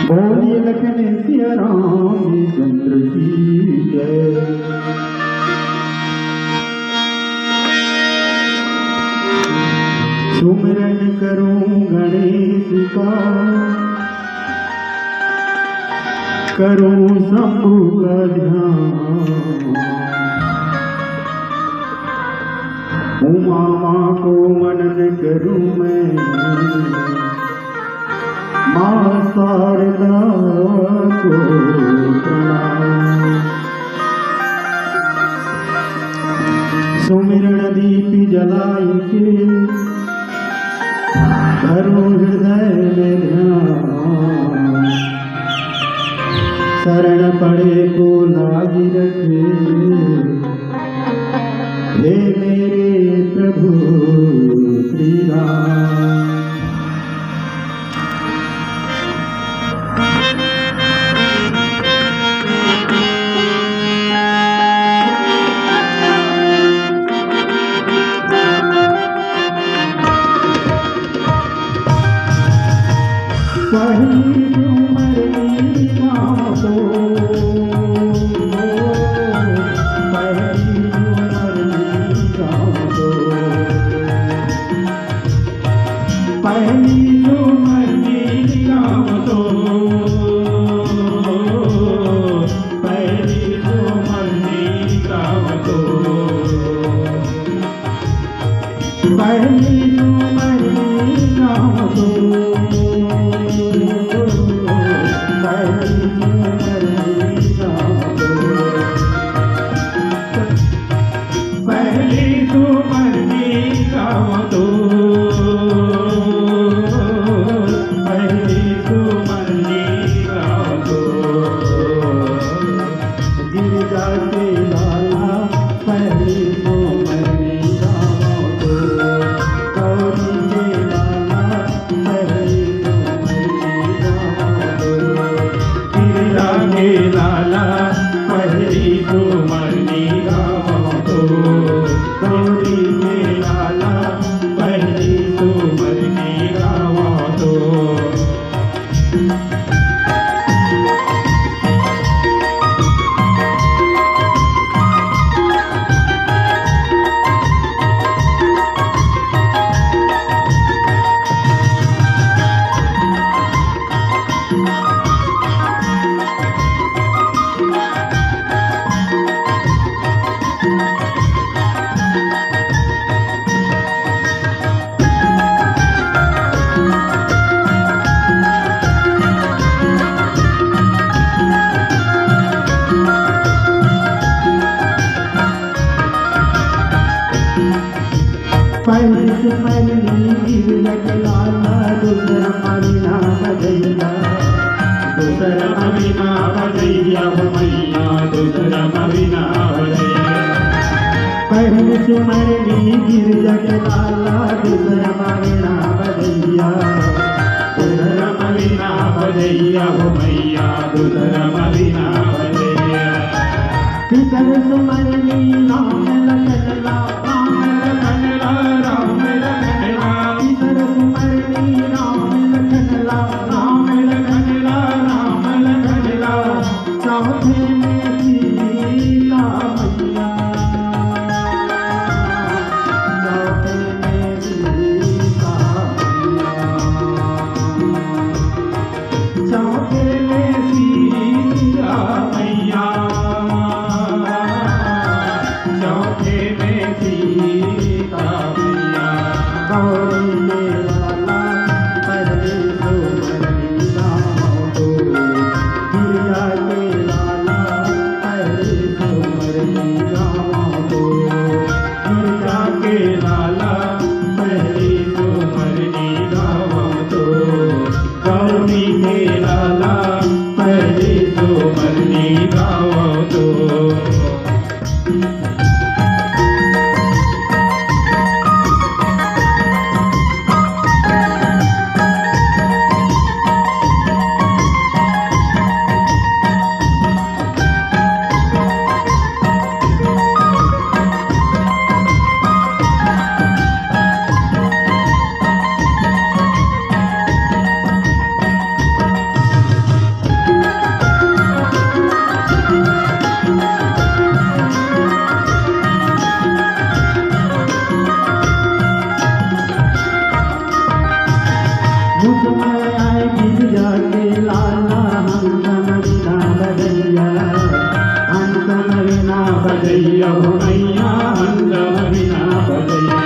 बोलिए लखन सिया राम चंद्र की जय। सुमिरन करूं गणेश का, करूं शंभु का ध्यान। उमा माँ को मनन करूं मैं, माँ शारदा को प्रणाम। सुमिरन दीप जलाई के, करो हृदय में ध्यान। शरण पड़े को लाज रखे, हे मेरे प्रभु श्री राम। पहली उम्र की नाम तो, पहली उम्र की नाम तो, पहली उम्र की नाम तो, पहली उम्र की नाम तो, पहली उम्र की नाम तो। पहली सुमरनी गाँव तो, पहली सुमरनी गाँव तो, गिरजा के लाला पहली सुमरनी गाँव तो, गौरी पहली सुमरनी गिरजा के लाला दूसरा महीना बजैया दूसरा महीना बजैया हो मैया दूसरा महीना बजैया पहली सुमरनी गिरजा के लाला दूसरा महीना बजैया दूसरा महीना बजैया हो मैया दूसरा महीना बजैया तीसर सुमरनी राम लखन राम लखन राम लखन तीसर सुमरनी राम लखन राम लखन राम लखन चौथे में सीता मैया चौथे में सीता मैया चौथे में सीता मैया चौथे में सीता मैया गौरी मेरा पहले सुमरनी राम को गिरजा के लाला पहले सुमरनी राम को गिरजा के लाला पहले सुमरनी राम को गौरी के लाला पहले सुमरनी राम को मुझमें आए गिरजा के लाला हम समझना बजैया हम समझना बजैया हो मैया हम समझना बजैया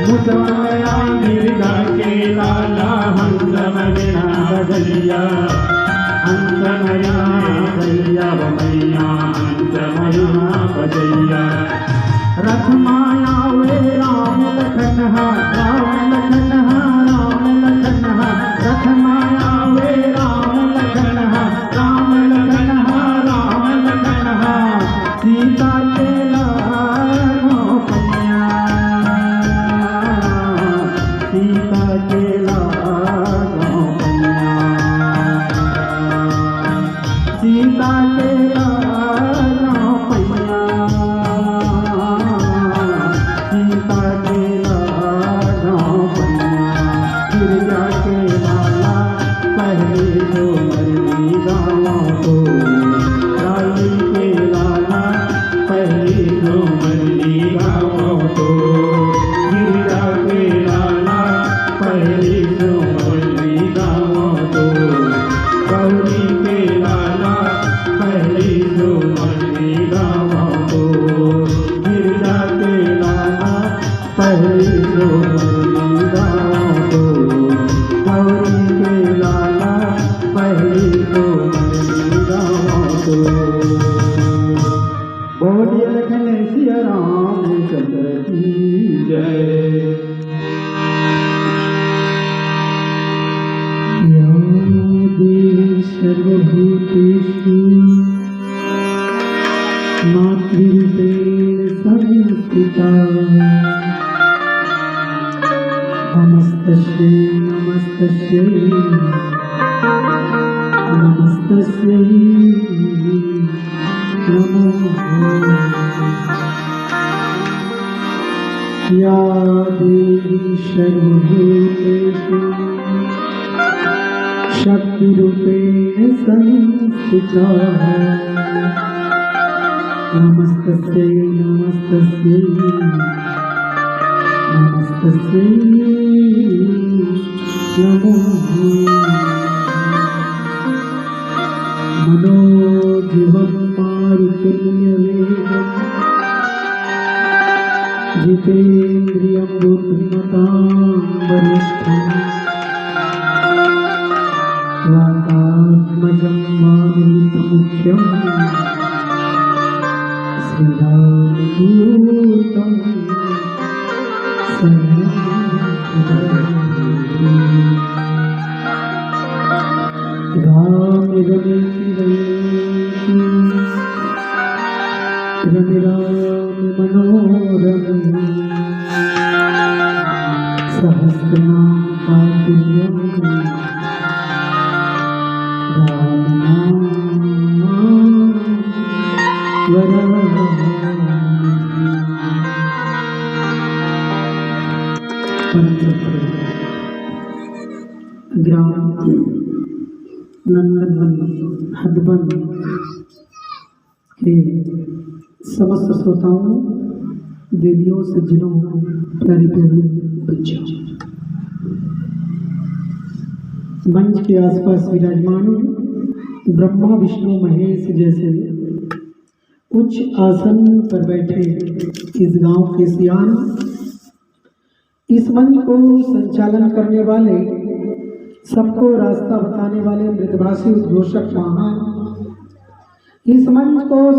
मुझमें आए गिरजा के लाला हम समझना बजैया हम समझना बजैया हो मैया हम समझना बजैया रथ माया वे राम लखन राम लखन राम लखन रथ माया वे राम लखन राम लखन राम लखन सीता के लाडो कन्या सीता के लाडो कन्या सीता के लाडो कन्या सीता के लाडो कन्या गिरजा के लाला पहले सुमरनी राम को रानी के लाला पहले सुमरनी राम को गिरजा के लाला पहले सुमरनी राम को गौरी के लाला पहले सुमरनी राम को गिरजा के लाला पहले सुमरनी राम को गौरी के लाला पहले सुमरनी राम को बोलिए लखन सिया रामचंद्र की जय या देवी सर्वभूतेषु मातृरूपेण संस्थिता नमस्तस्यै नमस्तस्यै नमस्तस्यै नमो या देवी सर्वभूतेषु शक्तिरूपेण संस्थिता नमस्तस्यै नमस्तस्यै नमस्तस्यै नमो मनोजिवं मारुतुल्यवेगं जितेन्द्रियं बुद्धिमतां वरिष्ठं वातात्मजं मारुतमुख्यं श्रीरामदूतं राम रमे रमे राम मनोरम सहस्रनाम काव्यम राम नाम ग्राम नंदनवन हदबन के समस्त श्रोताओं, देवियों, सज्जनों, प्यारी प्यारी बच्चों, मंच के आसपास विराजमान ब्रह्मा विष्णु महेश जैसे उच्च आसन पर बैठे इस गांव के सियान, इस मंच को संचालन करने वाले, सबको रास्ता बताने वाले मृदभाषी उद्घोषक महान, इस मंच को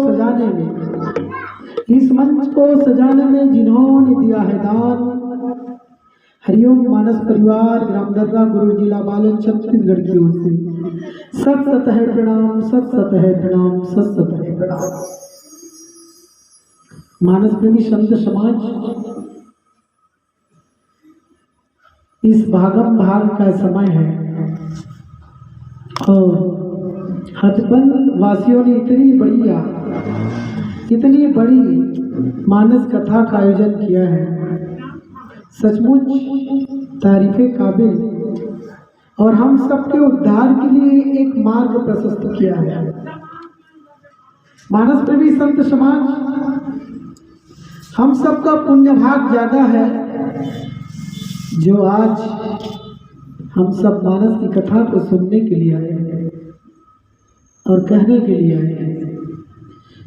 सजाने में जिन्होंने दिया है दान, हरिओम मानस परिवार ग्राम दर्रा गुरु जिला बालन छत्तीसगढ़ की ओर से सत है प्रणाम, सत है प्रणाम, सत है प्रणाम। मानस प्रेमी संत समाज, इस भागम भाग का समय है और हदबन वासियों ने इतनी बड़ी मानस कथा का आयोजन किया है, सचमुच तारीफे काबिल, और हम सबके उद्धार के लिए एक मार्ग प्रशस्त किया है। मानस प्रेमी संत समाज, हम सबका पुण्य भाग ज्यादा है जो आज हम सब मानस की कथा को सुनने के लिए आए हैं और कहने के लिए आए हैं,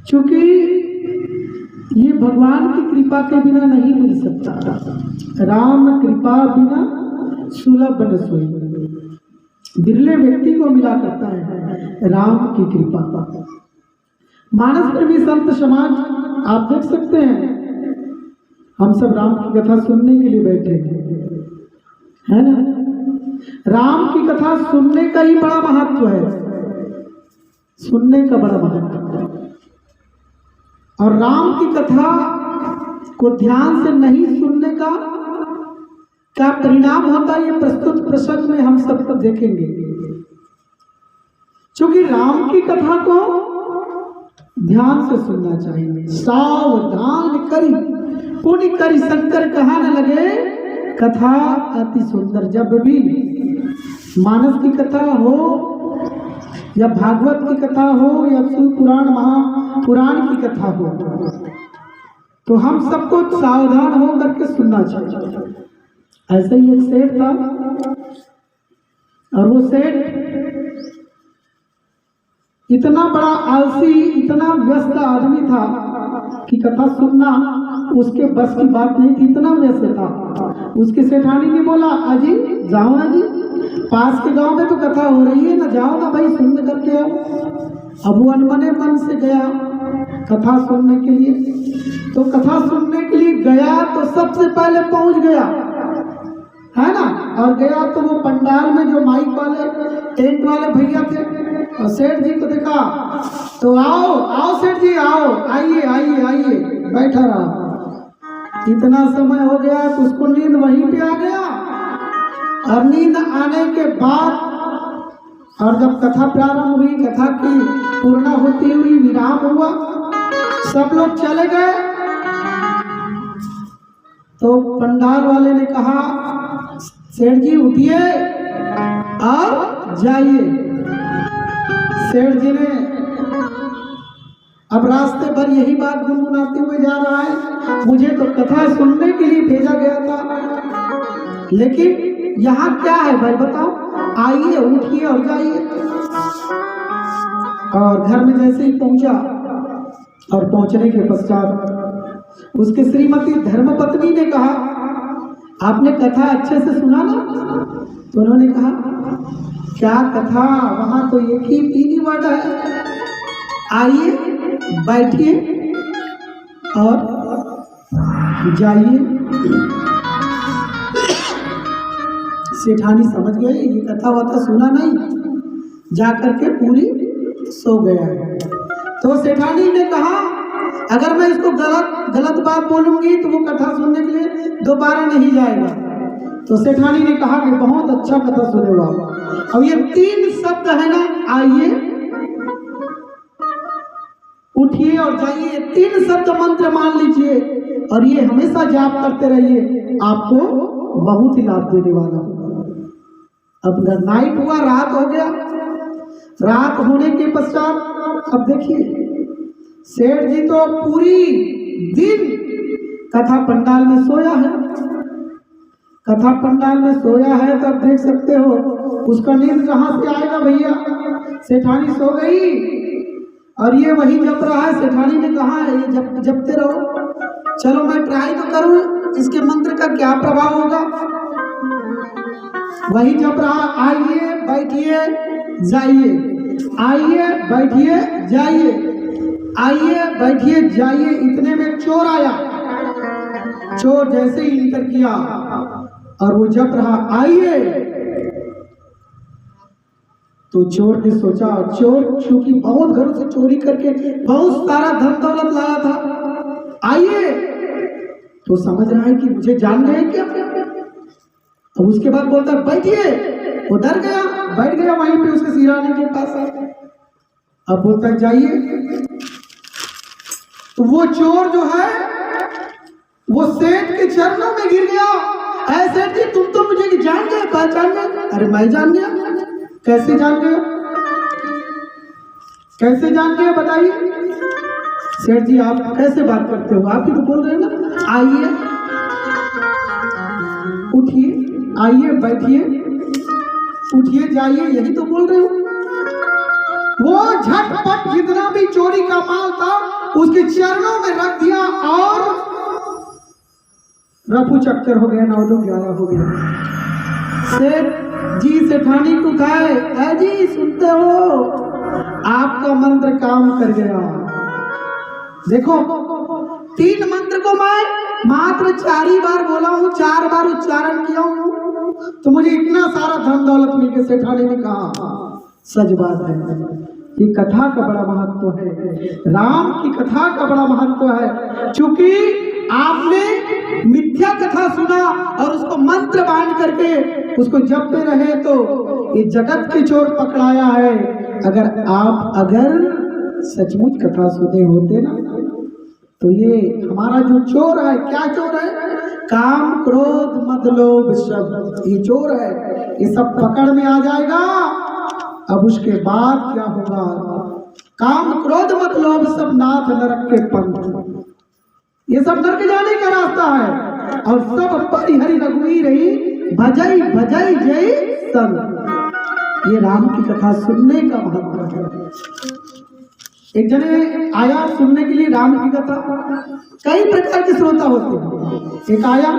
क्योंकि ये भगवान की कृपा के बिना नहीं मिल सकता। राम कृपा बिना सुलभ न सोई, बिरले व्यक्ति को मिला करता है राम की कृपा। मानस प्रेमी संत समाज, आप देख सकते हैं हम सब राम की कथा सुनने के लिए बैठे हैं ना। राम की कथा सुनने का ही बड़ा महत्व है, सुनने का बड़ा महत्व है। और राम की कथा को ध्यान से नहीं सुनने का क्या परिणाम होता है, ये प्रस्तुत प्रसंग में हम सब तक देखेंगे। क्योंकि राम की कथा को ध्यान से सुनना चाहिए। सावधान करी पुण्य करी शंकर कहा न लगे, कथा अति सुंदर। जब भी मानस की कथा हो या भागवत की कथा हो या शिव पुराण महापुराण की कथा हो, तो हम सबको सावधान हो करके सुनना चाहिए। ऐसे ही एक सेठ था और वो सेठ इतना बड़ा आलसी, इतना व्यस्त आदमी था कि कथा सुनना उसके बस की बात नहीं थी, इतना व्यस्त था। उसके सेठानी ने बोला, अजी जाओ ना जी, पास के गांव में तो कथा हो रही है ना, जाओ ना भाई सुन करके आओ। अब वो अनमने मन से गया कथा सुनने के लिए। तो कथा सुनने के लिए गया तो सबसे पहले पहुंच गया, है ना। और गया तो वो पंडाल में जो माइक वाले टेंट वाले भैया थे, और सेठ जी को देखा तो आओ आओ सेठ जी आओ, आइए आइए आइए, बैठा रहा। इतना समय हो गया तो उसको नींद वहीं पे आ गया। और नींद आने के बाद और जब कथा प्रारंभ हुई, कथा की पूर्ण होती हुई विराम हुआ, सब लोग चले गए। तो पंडाल वाले ने कहा, सेठ जी उठिए और जाइए। सेठ जी ने अब रास्ते भर यही बात गुनगुनाते हुए जा रहा है, मुझे तो कथा सुनने के लिए भेजा गया था, लेकिन यहाँ क्या है भाई बताओ, आइए उठिए और जाइए। और घर में जैसे ही पहुंचा और पहुंचने के पश्चात उसके श्रीमती धर्मपत्नी ने कहा, आपने कथा अच्छे से सुना ना? तो उन्होंने कहा, क्या कथा, वहां तो एक ही 3 वर्ड है, आइए बैठिए और जाइए। सेठानी समझ गए ये कथा वथा सुना नहीं, जा करके पूरी सो गया है। तो सेठानी ने कहा अगर मैं इसको गलत बात बोलूंगी तो वो कथा सुनने के लिए दोबारा नहीं जाएगा। तो सेठानी ने कहा कि बहुत अच्छा कथा सुने हो आप। अब ये 3 शब्द है ना, आइए, उठिए और जाइए, 3 शब्द मंत्र मान लीजिए और ये हमेशा जाप करते रहिए, आपको बहुत ही लाभ देने वाला होगा। अब नाइट हुआ, रात हो गया। रात होने के पश्चात अब देखिए सेठ जी तो पूरी दिन कथा पंडाल में सोया है। कथा पंडाल में सोया है तो अब देख सकते हो उसका नींद कहाँ से आएगा भैया। सेठानी सो गई और ये वही जप रहा है। सेठानी ने कहा ये जपते रहो, चलो मैं ट्राई तो करूं इसके मंत्र का क्या प्रभाव होगा। वही जप रहा, आइए बैठिए जाइए, आइए बैठिए जाइए, आइए बैठिए जाइए। इतने में चोर आया। चोर जैसे ही इंटर किया और वो जप रहा आइए, तो चोर ने सोचा, चोर क्योंकि बहुत घरों से चोरी करके बहुत सारा धन दौलत लाया था, आइए, तो समझ रहा है कि मुझे जान गए क्या। अब उसके बाद बोलता है बैठिए, वो डर गया, बैठ गया वहीं पे उसके सिराने के पास। अब बोलता है जाइए। तो वो चोर जो है वो सेठ के चरणों में गिर गया। ऐसे जी तुम तो मुझे जान गए, पहचान गए। अरे मैं जान गया, कैसे जान गया, कैसे जान गया बताइए। सेठ जी आप कैसे बात करते हो, आप ही तो बोल रहे हैं ना, आइए उठिए, आइए बैठिए, उठिए जाइए, यही तो बोल रहे हो। वो झटपट जितना भी चोरी का माल था उसके चरणों में रख दिया और रफू चक्कर हो गया, 9 2 11 हो गया। सेठ जी सेठानी को उठाए, है जी सुनते हो, आपका मंत्र काम कर गया। देखो 3 मंत्र को मैं मात्र 4 ही बार बोला हूँ, 4 बार उच्चारण किया हूँ, तो मुझे इतना सारा धन दौलत मिल गया। सेठानी ने कहा सच बात है, ये कथा का बड़ा महत्व है, राम की कथा का बड़ा महत्व है। क्योंकि आपने मिथ्या कथा सुना और उसको मंत्र बांध करके उसको जपते रहे तो ये जगत के चोर पकड़ाया है। अगर सचमुच कथा सुने होते ना तो ये हमारा जो चोर है, क्या चोर है, काम क्रोध मद लोभ सब, ये चोर है, ये सब पकड़ में आ जाएगा। अब उसके बाद क्या होगा, काम क्रोध मत लोभ सब नाथ नरक के पंथ, ये सब नरक जाने का रास्ता है। और सब परिहरि रघुवीर रही भजई भजई जय संग, ये राम की कथा सुनने का महत्व है। एक जने आया सुनने के लिए राम की कथा, कई प्रकार के श्रोता होते हैं। एक आया,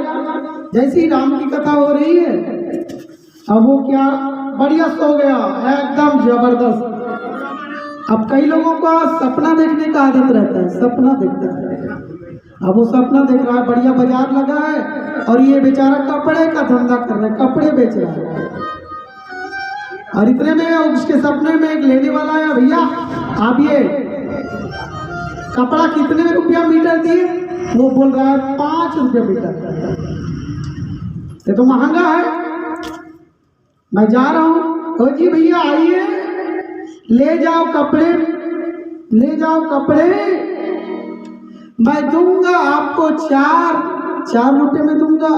जैसी राम की कथा हो रही है अब वो क्या बढ़िया सो गया एकदम जबरदस्त। अब कई लोगों का सपना देखने का आदत रहता है, सपना देखता है। अब वो सपना देख रहा है, बढ़िया बाजार लगा है और ये बेचारा कपड़े का धंधा कर रहा है, कपड़े बेच रहा है। और इतने में उसके सपने में एक लेने वाला आया, भैया आप ये कपड़ा कितने रुपया मीटर दिए। वो बोल रहा है 5 रुपये मीटर, ये तो महंगा है, मैं जा रहा हूँ। तो जी भैया आइए, ले जाओ कपड़े, ले जाओ कपड़े, मैं दूंगा आपको 4 रुपये में दूंगा।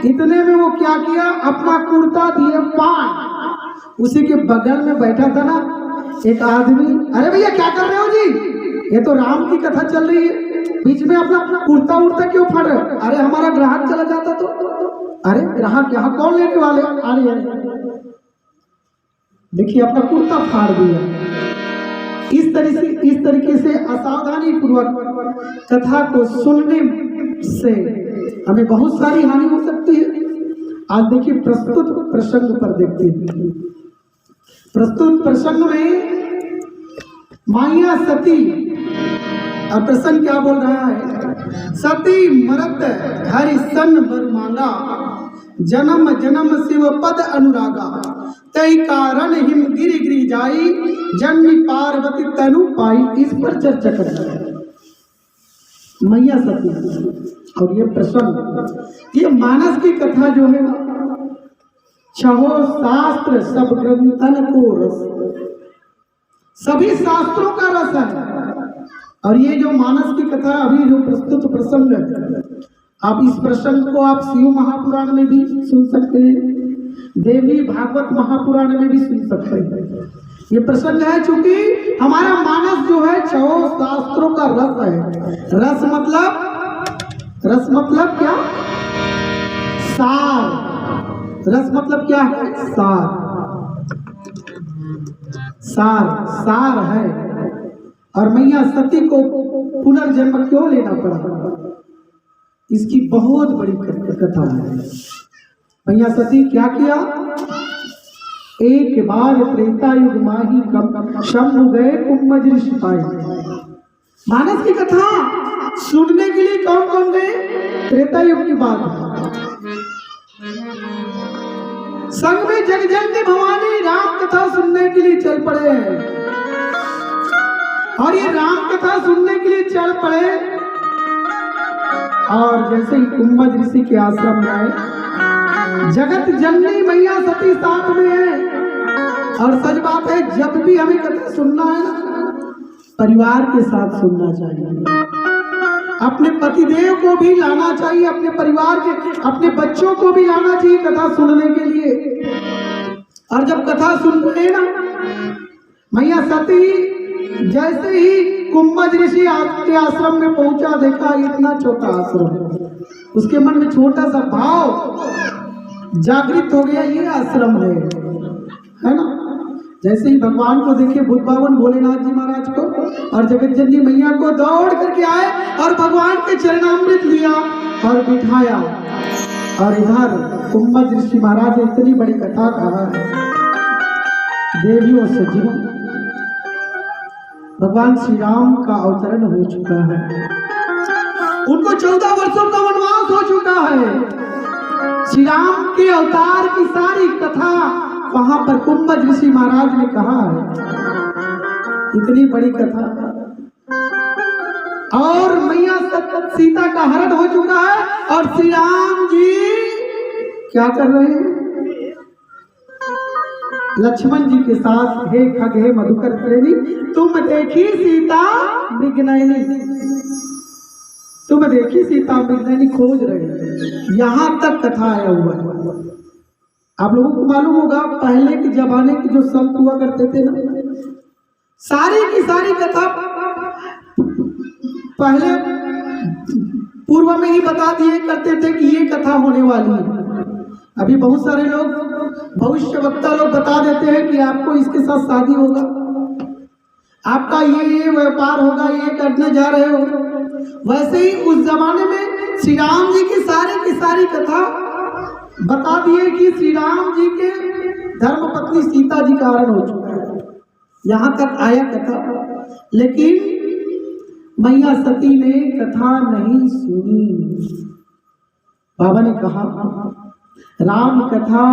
इतने में वो क्या किया, अपना कुर्ता दिए 5। उसी के बगल में बैठा था ना एक आदमी, अरे भैया क्या कर रहे हो जी, ये तो राम की कथा चल रही है, बीच में अपना कुर्ता उड़ता क्यों फाड़ रहे हो। अरे हमारा ग्राहक चला जाता तो। अरे ग्राहक यहाँ कौन लेने वाले, अरे देखिए अपना कुर्ता फाड़ दिया। इस तरीके से असावधानी पूर्वक कथा को सुनने से हमें बहुत सारी हानि हो सकती है। आज देखिए प्रस्तुत प्रसंग पर देखते हैं। प्रस्तुत प्रसंग में माया सती, और प्रसंग क्या बोल रहा है, सती मरत हरि सन बर मांगा, जन्म जन्म शिव पद अनुरागा, तई कारण हिम गिरि गिरि जाई, जन्मी पार्वती तनु पाई। इस पर चर्चा कर रहे हैं मैया सती। और ये प्रसंग, ये मानस की कथा जो है छहो शास्त्र सब ग्रंथन को रस, सभी शास्त्रों का रस है। और ये जो मानस की कथा अभी जो प्रस्तुत प्रसंग है, आप इस प्रसंग को आप शिव महापुराण में भी सुन सकते हैं, देवी भागवत महापुराण में भी सुन सकते हैं। ये प्रसंग है चूंकि हमारा मानस जो है छह शास्त्रों का रस है। रस मतलब क्या? सार। रस मतलब क्या है? सार है। और मैया सती को पुनर्जन्म क्यों लेना पड़ा, इसकी बहुत बड़ी कथा है। मैया सती क्या किया? एक बार त्रेता युग माही कम शंभु गए कुंभज ऋषि पाए। मानस की कथा सुनने के लिए कौन कौन गए? त्रेता युग की बात है। संग में जगजननी भवानी राम कथा सुनने के लिए चल पड़े हैं। और ये राम कथा सुनने के लिए चल पड़े, और जैसे ही कुंभज ऋषि के आश्रम में आए, जगत जननी मैया सती साथ में है। और सच बात है, जब भी हमें कथा सुनना है परिवार के साथ सुनना चाहिए, अपने पतिदेव को भी लाना चाहिए, अपने परिवार के अपने बच्चों को भी लाना चाहिए कथा सुनने के लिए। और जब कथा सुन रहे ना, मैया सती जैसे ही कुंभज ऋषि के आश्रम में पहुंचा, देखा इतना छोटा आश्रम, उसके मन में छोटा सा भाव जागृत हो गया, ये आश्रम है ना। जैसे ही भगवान को देखे बुद्ध बावन भोलेनाथ जी महाराज को और जगत जननी मैया को, दौड़ करके आए और भगवान के चरणामृत लिया और बिठाया। और इधर कुंभज ऋषि महाराज ने इतनी बड़ी कथा कहा, देवियों से जीवन भगवान श्री राम का अवतरण हो चुका है, उनको 14 वर्षों का वनवास हो चुका है। श्री राम के अवतार की सारी कथा वहां पर कुंभज ऋषि महाराज ने कहा है, इतनी बड़ी कथा। और मैया सीता का हरण हो चुका है और श्री राम जी क्या कर रहे हैं? लक्ष्मण जी के साथ, हे खग हे मधुकर प्रेमी, तुम देखी सीता मृगनयनी, तुम देखी सीता मृगनयनी खोज रहे। यहां तक कथा आया हुआ है। आप लोगों को मालूम होगा, पहले के जमाने के जो संत हुआ करते थे ना, सारी की सारी कथा पहले पूर्व में ही बता दिए करते थे कि ये कथा होने वाली है। अभी बहुत सारे लोग भविष्य वक्ता लोग बता देते हैं कि आपको इसके साथ शादी होगा, आपका ये व्यापार होगा, ये करने जा रहे हो। वैसे ही उस जमाने में श्री राम जी की सारी कथा बता दिए कि श्री राम जी के धर्मपत्नी सीता जी का हरण हो चुका है। यहाँ तक आया कथा, लेकिन मैया सती ने कथा नहीं सुनी। बाबा ने कहा, राम कथा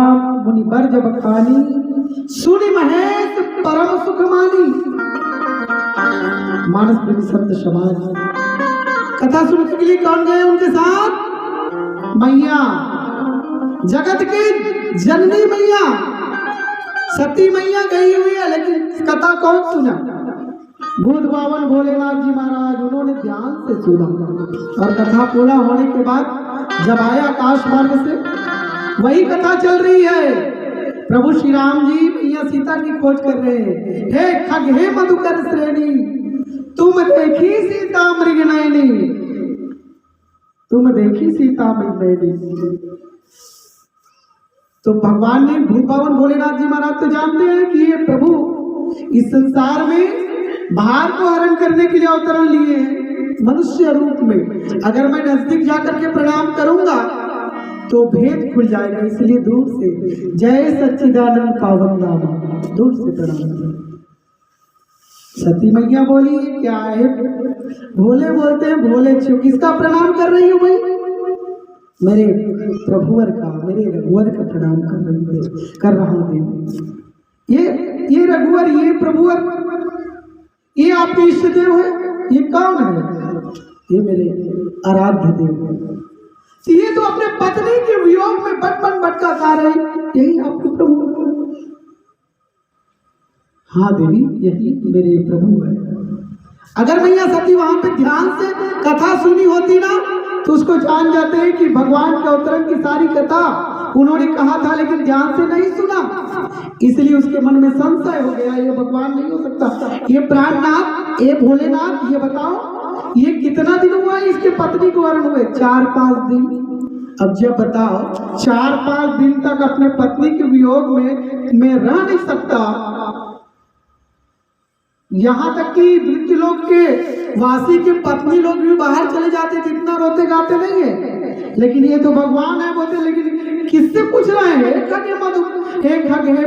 मुनि बर जब खानी, सुनि महेश परम सुख मानी। मानस प्रेमी संत समाज कथा सुनने के लिए कौन गए उनके साथ? मैया, जगत की जननी मैया सती मैया गई हुई है, लेकिन कथा कौन सुना? बुद्ध बावन भोलेनाथ जी महाराज, उन्होंने ध्यान से सुना। और कथा पूरा होने के बाद जब आया आकाश मार्ग से, वही कथा चल रही है। प्रभु श्री राम जी मैया सीता की खोज कर रहे हैं। हे खग हे मधुकर श्रेणी, तुम देखी सीता मृगनयनी, तुम देखी सीता मृगनयनी। तो भगवान ने भूत पावन भोलेनाथ जी महाराज तो जानते हैं कि ये प्रभु इस संसार में भार को हरण करने के लिए अवतरण लिए हैं मनुष्य रूप में। अगर मैं नजदीक जाकर के प्रणाम करूंगा तो भेद खुल जाएगा, इसलिए दूर से जय सच्चिदानंद पावन नामा, दूर से प्रणाम। सती मैया बोली, ये क्या है? भोले बोलते हैं भोले छो, किसका प्रणाम कर रही हो भाई? मेरे प्रभुवर का, मेरे रघुवर का प्रणाम कर रहा हूँ देवी। ये रघुवर, ये प्रभुवर, ये आपके इष्ट देव है। ये कौन है? ये मेरे आराध्य देव है। ये तो अपने पत्नी के वियोग में बन भटका खा रहे, यही आपके प्रभु है। हाँ देवी, यही मेरे प्रभु है। अगर मैया सती वहां पे ध्यान से कथा सुनी होती ना, तो उसको जान जाते हैं कि भगवान के अवतरण की सारी कथा उन्होंने कहा था, लेकिन ध्यान से नहीं सुना, इसलिए उसके मन में संशय हो गया, ये भगवान नहीं हो सकता। ये प्राणनाथ, ये भोलेनाथ, ये बताओ ये कितना दिन हुआ इसके पत्नी को वरण हुए? 4-5 दिन। अब जब बताओ 4-5 दिन तक अपने पत्नी के वियोग में रह नहीं सकता, यहाँ तक कि वृद्ध लोग के, वासी के पत्नी लोग भी बाहर चले जाते थे, इतना रोते गाते नहीं है। लेकिन ये तो भगवान है बोलते, लेकिन किससे पूछ रहे हैं? हे खग हे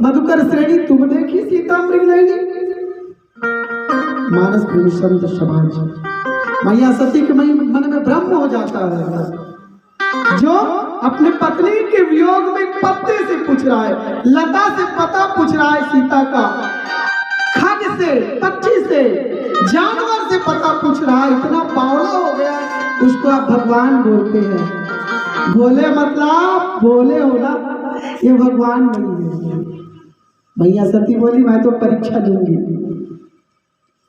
मधुकर श्रेणी, तुम देखी सीता मृगनयनी। मानस प्रेमी संत समाज, मैया सती के मन में ब्रह्म हो जाता है, जो अपने पत्नी के वियोग में पत्ते से पूछ रहा है, लता से पता पूछ रहा है सीता का, खग से, पक्षी से, जानवर से पता पूछ रहा है, इतना बावला हो गया है, उसको आप भगवान बोलते हैं। बोले मतलब बोले हो ना, ये भगवान नहीं है। मैया सती बोली मैं तो परीक्षा दूंगी,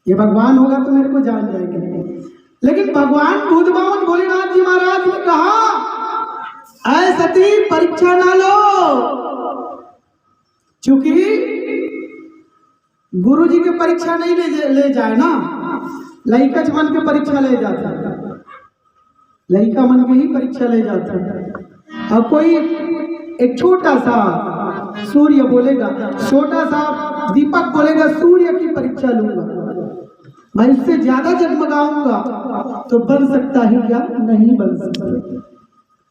ये भगवान होगा तो मेरे को जान जाएंगे। लेकिन भगवान बुद्धबावन भोलेनाथ जी महाराज ने कहा, ऐ सती परीक्षा ना लो, चूंकि गुरु जी की परीक्षा नहीं ले जाए ना, लइका मन के परीक्षा ले जाता है, लइका मन के ही परीक्षा ले जाता है। अब कोई एक छोटा सा सूर्य बोलेगा, छोटा सा दीपक बोलेगा सूर्य की परीक्षा लूंगा, मैं इससे ज्यादा जगमगाऊंगा, तो बन सकता है क्या? नहीं बन सकता।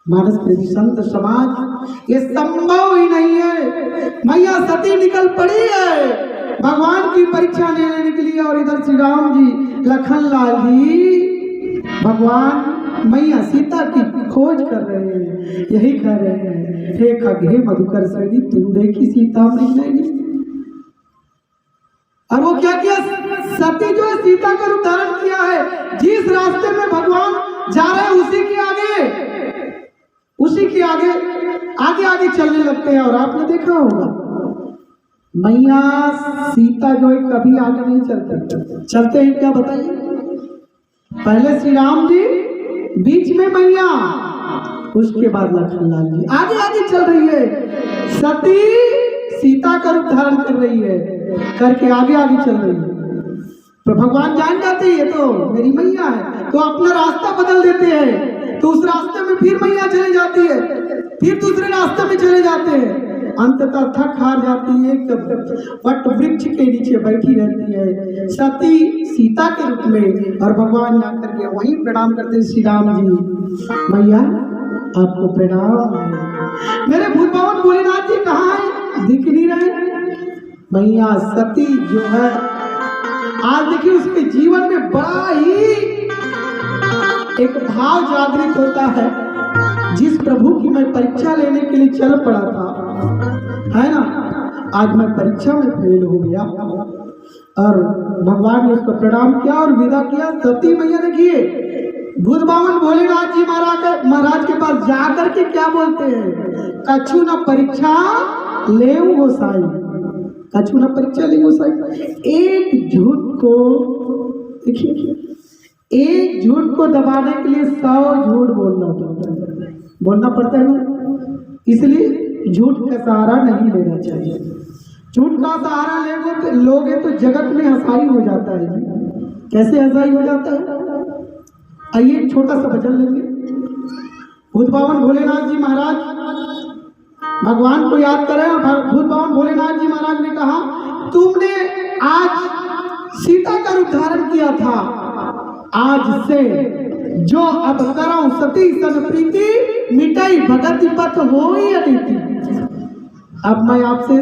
मानस प्रेमी संत समाज, ये संभव ही नहीं है। मैया सती निकल पड़ी है भगवान की परीक्षा लेने के लिए, और इधर श्री राम जी, लखन लाल जी भगवान मैया सीता की खोज कर रहे हैं, यही कह रहे हैं, हे खग हे मधुकर श्रेणी, तुम देखी सीता मृगनयनी। और वो क्या किया? सती जो है सीता का रूप धारण किया है, जिस रास्ते में भगवान जा रहे हैं उसी के आगे चलने लगते हैं। और आपने देखा होगा मैया सीता जो है कभी आगे नहीं चलते हैं, क्या बताइए? पहले श्री राम जी, बीच में मैया, उसके बाद लखन लाल जी, आगे चल रही है। सती सीता का रूप धारण कर रही है, करके आगे चल रही है। तो भगवान जान जाते हैं ये तो मेरी मैया है, तो अपना रास्ता बदल देते हैं, तो उस रास्ते में फिर मैया चली जाती है, फिर दूसरे रास्ते में चले जाते हैं, अंततः थक हार जाती है, वट वृक्ष के नीचे बैठी रहती है सती सीता के रूप में, और भगवान जाकर के वहीं प्रणाम करते, श्री राम जी मैया आपको प्रणाम है। मेरे भूतबावन भोलेनाथ जी कहाँ है? दिख नहीं रहे। मैया सती जो है, आज देखिए उसके जीवन में बड़ा ही एक भाव जागृत होता है, जिस प्रभु की मैं परीक्षा लेने के लिए चल पड़ा था, है ना, आज मैं परीक्षा में फेल हो गया, और भगवान ने उसको प्रणाम किया और विदा किया। सती मैया देखिए भूतबावन भोलेनाथ जी महाराज के पास जाकर के क्या बोलते हैं? कछु न परीक्षा ले गोसाई, कछु न परीक्षा ले गोसाई। एक झूठ को देखिए, एक झूठ को दबाने के लिए 100 झूठ बोलना पड़ता है ना, इसलिए झूठ का सहारा नहीं लेना चाहिए। झूठ का सहारा लोगे तो जगत में हंसाई हो जाता है जी। कैसे हंसाई हो जाता है? आइए एक छोटा सा भजन लेंगे। भूतबावन भोलेनाथ जी महाराज भगवान को याद करें, और भूतबावन भोलेनाथ जी महाराज ने कहा, तुमने आज सीता का रूप धारण किया था, आज से जो अब करो सती सन प्रीति, मिटाई भगति पथ हो ही अदिति। अब मैं आपसे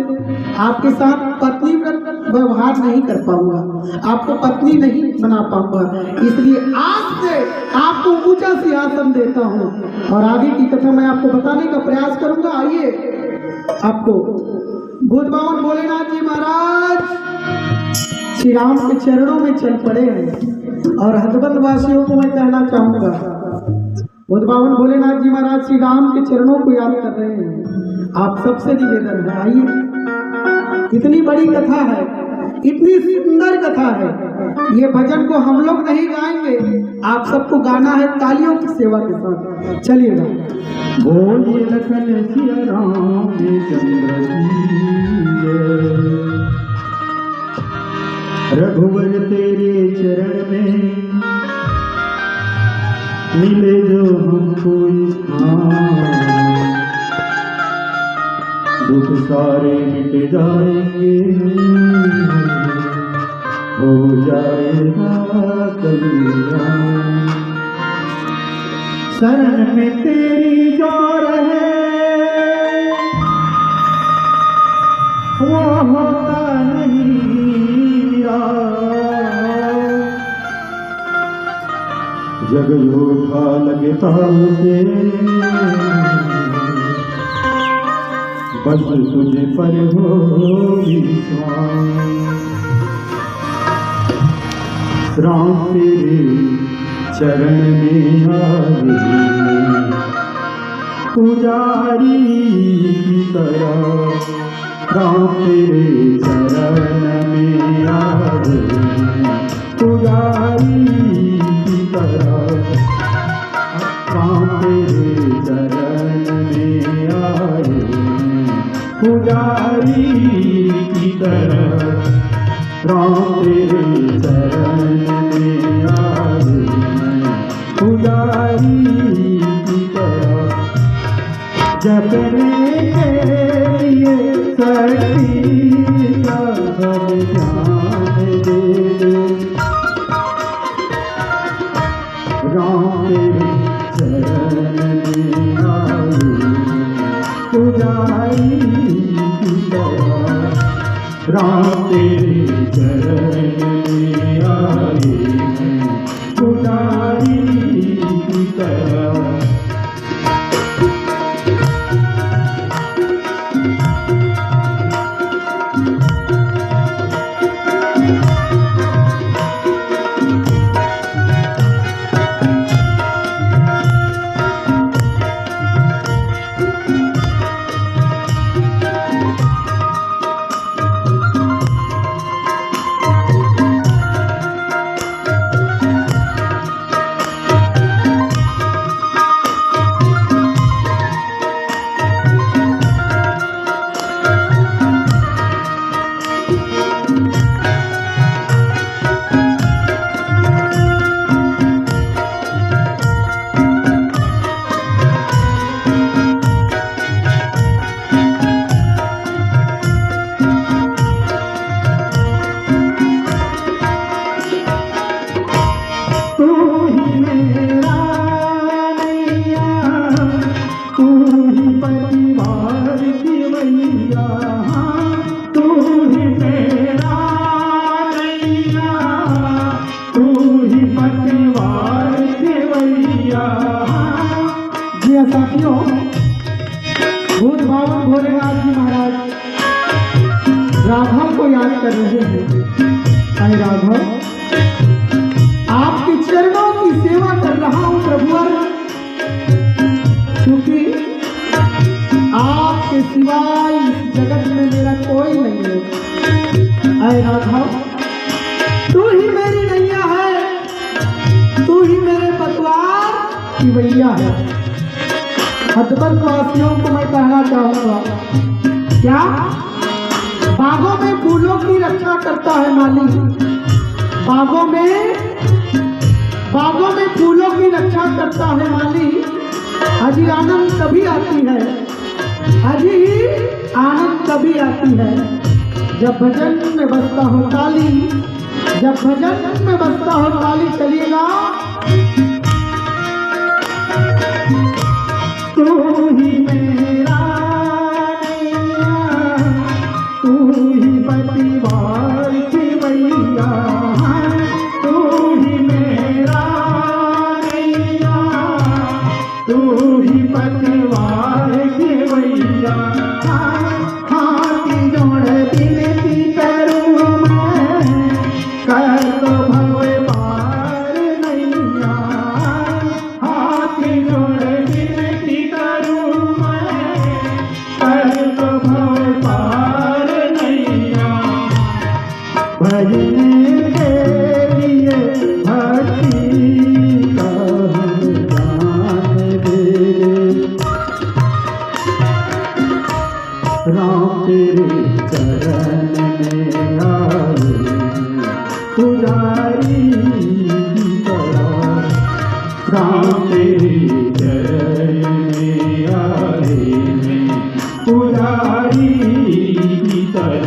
आपके साथ पत्नी व्रत व्यवहार नहीं कर पाऊंगा, आपको पत्नी नहीं बना पाऊंगा। इसलिए आज से आपको ऊंचा सिंहासन देता हूं और आगे की कथा मैं आपको बताने का प्रयास करूंगा। आइए आपको भूत बावन भोलेनाथ जी महाराज श्री राम के चरणों में चल पड़े हैं और हथबंद वासियों को मैं कहना चाहूंगा, भूत बावन भोलेनाथ जी महाराज श्री राम के चरणों को याद कर रहे हैं। आप सबसे निवेदन है, आइए, इतनी बड़ी कथा है, इतनी सुंदर कथा है, ये भजन को हम लोग नहीं गाएंगे, आप सबको गाना है तालियों की सेवा के साथ। चलिएगा। बोलिए लखन सिया राम चंद्र जी, रघुवर तेरे चरण में मिले जो हमको स्थान, दुख सारे मिट जाएंगे, हो जाएगा कल्याण। शरण में तेरी जो रहे वो होता नहीं जग झूठा लगता उसे, बस तुझे पर हो विश्वास। राम तेरे चरण में आए पुजारी की तरह, राम तेरे चरण में आए पुजारी की तरह, राम तेरे चरण में आए पुजारी की तरह, राम तेरे चरण में आए पुजारी की तरह। जपने के लिए शक्ति का सब ध्यान दे दे, राम तेरे चरण में आए पुजारी की तरह, राम तेरे चरण में आए पुजारी की तरह। साथियों, भूत बावन भोलेनाथ जी महाराज राघव को याद कर रहे हैं। अरे राघव, आपके चरणों की सेवा कर रहा हूं प्रभुवर, क्योंकि आपके सिवाय इस जगत में मेरा कोई नहीं है। अरे राघव, तू ही मेरी नैया है, तू ही मेरे पतवार की भैया है। हथबंद वासियों को मैं कहना चाहूंगा, क्या बागों में फूलों की रक्षा करता है माली, बागों में फूलों की रक्षा करता है माली। अजी आनंद तभी आती है, अजी आनंद तभी आती है जब भजन में बसता हो ताली, जब भजन में बसता हो ताली। चलिएगा। तू ही मेरा नैया, तू ही पतिवार तू ही पतवार खेवैया हाथी जोड़ विनती करूं मैं कर तो भव पार नैया हाथी जोड़ विनती करूं मैं कर तो भव पार नैया भजने के लिए भक्ति का दान दे राम तेरे चरण में आए पुजारी की तरह राम तेरे चरण में आए पुजारी की तरह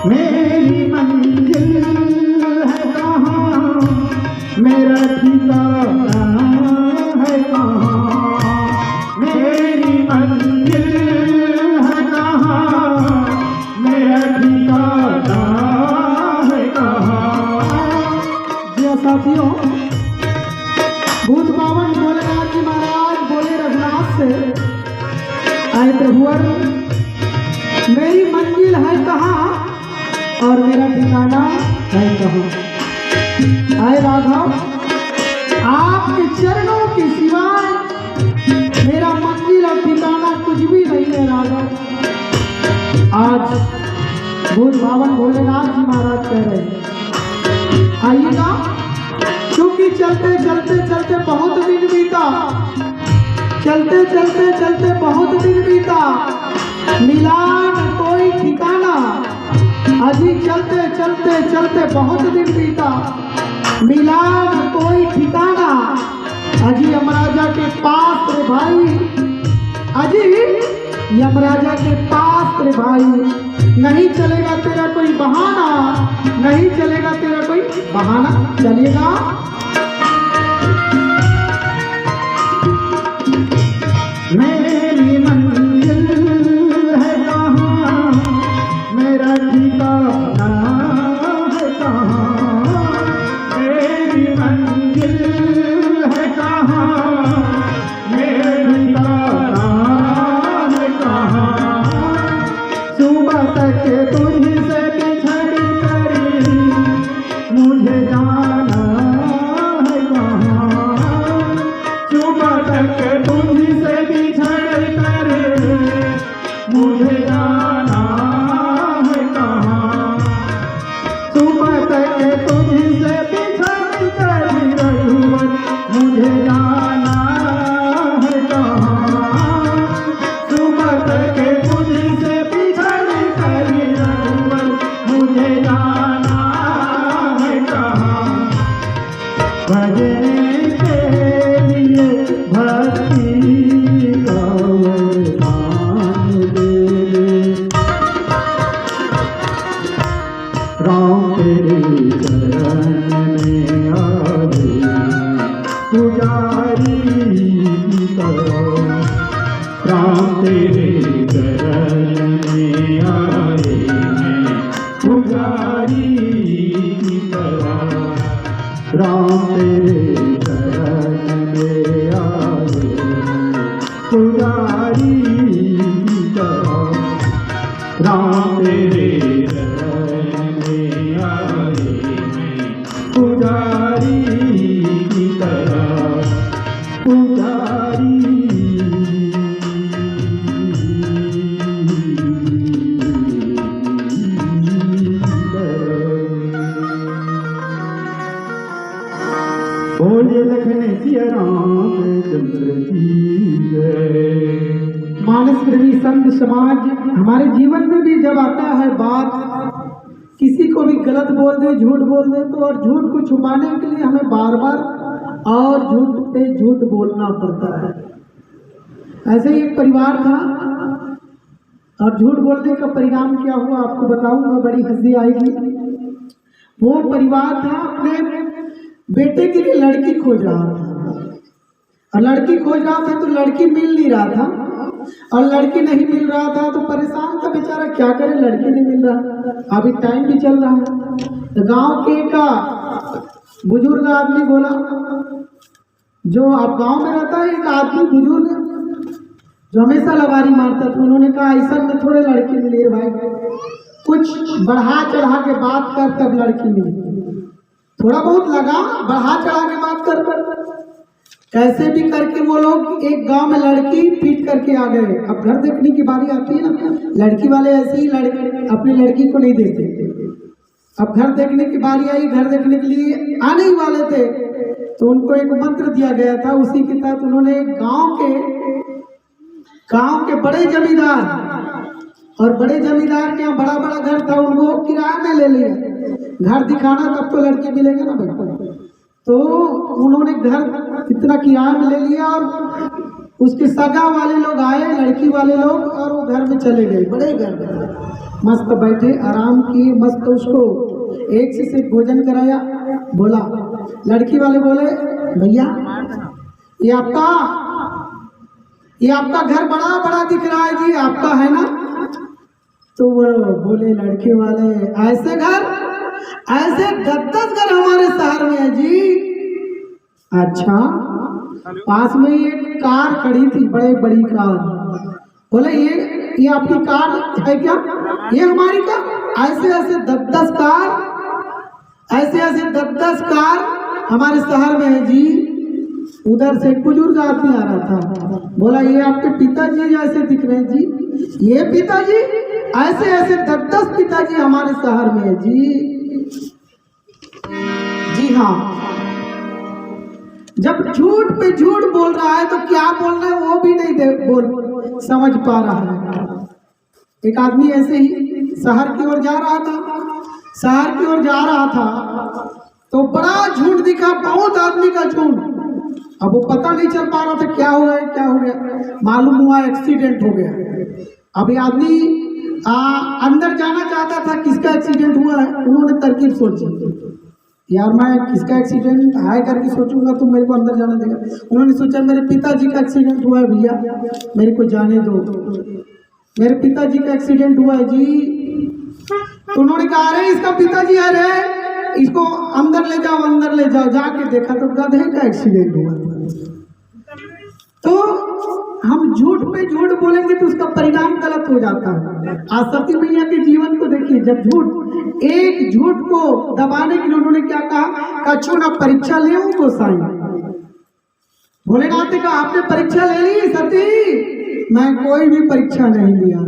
मेरी मंजिल है कहाँ मेरा ठिकाना है कहाँ मेरी मंजिल है कहाँ मेरा ठिकाना है कहाँ जी साथियों भूत पावन भोलेनाथ जी महाराज बोले रघुनाथ से आए प्रभुवर मेरी मंजिल है कहाँ और मेरा ठिकाना है कहाँ आए राघव आपके चरणों के सिवाय मेरा मंजिल और ठिकाना कुछ भी नहीं है राघव। आज भूत पावन भोलेनाथ जी महाराज कह रहे हैं आइएगा क्योंकि चलते चलते चलते बहुत दिन बीता चलते चलते चलते बहुत दिन बीता मिला न कोई ठिकाना अजी चलते चलते चलते बहुत दिन बीता मिला न कोई ठिकाना अजी यमराजा के पास रे भाई अजी यमराजा के पास रे भाई नहीं चलेगा तेरा कोई बहाना नहीं चलेगा तेरा कोई बहाना चलेगा मेरी मंजिल है कहाँ मेरा ठिकाना है कहाँ मेरी मंजिल है कहाँ मेरा ठिकाना है कहाँ सुबह तक तुझसे बिछड़ कर मुझे जाना है कहाँ सुबह तक तुझसे बिछड़ कर मुझे जाना है कहाँ सुबह तक तुझसे बिछड़ कर रघुवर मुझे जाना है कहाँ सुबह तक तुझसे बिछड़ कर रघुवर मुझे जाना है कहाँ भजने के लिए भक्ति का वरदान दे राम तेरे चरण में आए पुजारी की तरह राम तेरे चरण में आए पुजारी की तरह राम तेरे चरण में आए पुजारी की तरह राम तेरे चरण में आए पुजारी की तरह पुजारी मानस प्रेमी संत समाज हमारे जीवन में भी जब आता है बात, किसी को भी गलत बोल दे, झूठ बोल दे, तो और झूठ को छुपाने के लिए हमें बार बार और झूठ पे झूठ बोलना पड़ता है। ऐसे ही एक परिवार था और झूठ बोलने का परिणाम क्या हुआ आपको बताऊंगा, बड़ी हंसी आएगी। वो परिवार था अपने बेटे के लिए लड़की खोज रहा था और लड़की खोज रहा था तो लड़की मिल नहीं रहा था और लड़की नहीं मिल रहा था तो परेशान था बेचारा, क्या करे, लड़की नहीं मिल रहा। अभी टाइम भी चल रहा है तो गांव के का बुजुर्ग आदमी बोला, जो आप गांव में रहता है एक आदमी बुजुर्ग जो हमेशा लबारी मारता था, उन्होंने कहा ऐसा में थोड़े लड़की मिली रे भाई, कुछ बढ़ा चढ़ा के बात कर तब लड़की मिली, थोड़ा बहुत लगा, बढ़ा चढ़ा के बात कर कैसे भी करके वो लोग एक गांव में लड़की पीट करके आ गए। अब घर देखने की बारी आती है ना, लड़की वाले ऐसे ही अपनी लड़की को नहीं देते। अब घर देखने की बारी आई, घर देखने के लिए आने ही वाले थे तो उनको एक मंत्र दिया गया था, उसी के तहत उन्होंने गांव के बड़े जमींदार, और बड़े जमींदार के यहाँ बड़ा बड़ा घर था, उनको किराए में ले लिया। घर दिखाना तब तो लड़की मिलेगी ना भाई, तो उन्होंने घर इतना किराया में ले लिया और उसके सगा वाले लोग आए, लड़की वाले लोग, और वो घर में चले गए। बड़े घर में मस्त बैठे, आराम किए, मस्त उसको एक से भोजन कराया। बोला, लड़की वाले बोले, भैया ये आपका घर बड़ा बड़ा दिख रहा है जी, आपका है ना? तो वो बोले लड़के वाले, ऐसे 10 घर हमारे शहर में है जी। अच्छा, पास में ही एक कार खड़ी थी, बड़ी कार। बोले ये आपकी कार है क्या? ये हमारी कार। ऐसे 10 कार हमारे शहर में है जी। उधर से एक बुजुर्ग आदमी आ रहा था, बोला ये आपके पिताजी जैसे दिख रहे हैं जी। ये पिताजी? ऐसे 10 पिताजी हमारे शहर में है जी हाँ। जब झूठ पे झूठ बोल रहा है तो क्या बोलना है वो भी नहीं समझ पा रहा है। एक आदमी ऐसे ही शहर की ओर जा रहा था तो बड़ा झूठ दिखा, बहुत आदमी का झूठ। अब वो पता नहीं चल पा रहा था क्या हो गया। मालूम हुआ एक्सीडेंट हो गया। अभी आदमी अंदर जाना चाहता था, किसका एक्सीडेंट हुआ है। उन्होंने तरकीब सोची, यार मैं किसका एक्सीडेंट है करके सोचूंगा तो मेरे को अंदर जाना देगा। उन्होंने सोचा मेरे पिताजी का एक्सीडेंट हुआ है भैया, मेरे को जाने दो, मेरे पिताजी का एक्सीडेंट हुआ है जी। तो उन्होंने कहा, अरे इसका पिताजी है रे, इसको अंदर ले जाओ। जाके देखा तो गधे का एक्सीडेंट हुआ। तो हम झूठ पे झूठ बोलेंगे तो उसका परिणाम गलत हो जाता है। आज सती मैया के जीवन को देखिए, जब एक झूठ को दबाने के लिए उन्होंने क्या कहा, कछु ना परीक्षा ले गोसाई। भोलेनाथ ने कहा, आपने परीक्षा ले ली सती? मैं कोई भी परीक्षा नहीं लिया।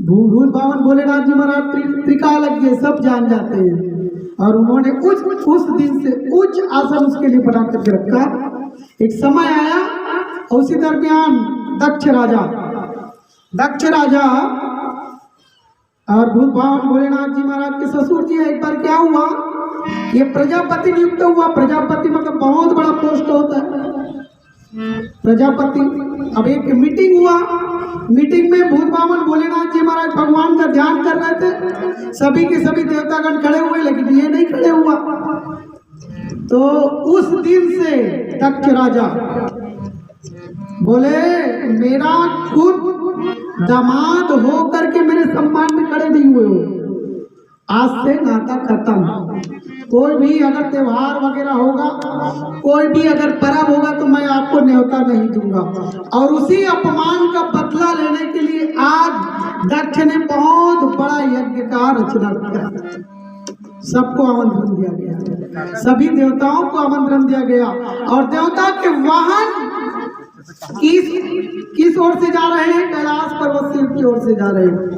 भूत बावन भोलेनाथ जी महाराज त्रिकालज्ञ सब जान जाते हैं। और उन्होंने उस दिन से उच्च आसन उसके लिए बना करके रखा। एक समय आया और उसी दरमियान दक्ष राजा और भूत बावन भोलेनाथ जी महाराज के ससुर जी, एक बार क्या हुआ, ये प्रजापति नियुक्त हुआ। प्रजापति मतलब बहुत बड़ा पोस्ट होता है प्रजापति। अब एक मीटिंग हुआ, मीटिंग में भूत बावन भोलेनाथ जी महाराज भगवान का ध्यान कर रहे थे। सभी के सभी देवतागण खड़े हुए, लेकिन ये नहीं खड़े हुआ। तो उस दिन से दक्ष राजा बोले, मेरा खुद दामाद हो करके मेरे सम्मान में खड़े नहीं हुए हो, आज से नाता खत्म। कोई भी अगर त्योहार वगैरह होगा, कोई भी अगर पर्व होगा तो मैं आपको न्योता नहीं दूंगा। और उसी अपमान का बदला लेने के लिए आज दक्ष ने बहुत बड़ा यज्ञ का रचना किया। सबको आमंत्रण दिया गया, सभी देवताओं को आमंत्रण दिया गया। और देवता के वाहन किस ओर से जा रहे हैं? कैलाश पर्वत की ओर से जा रहे हैं।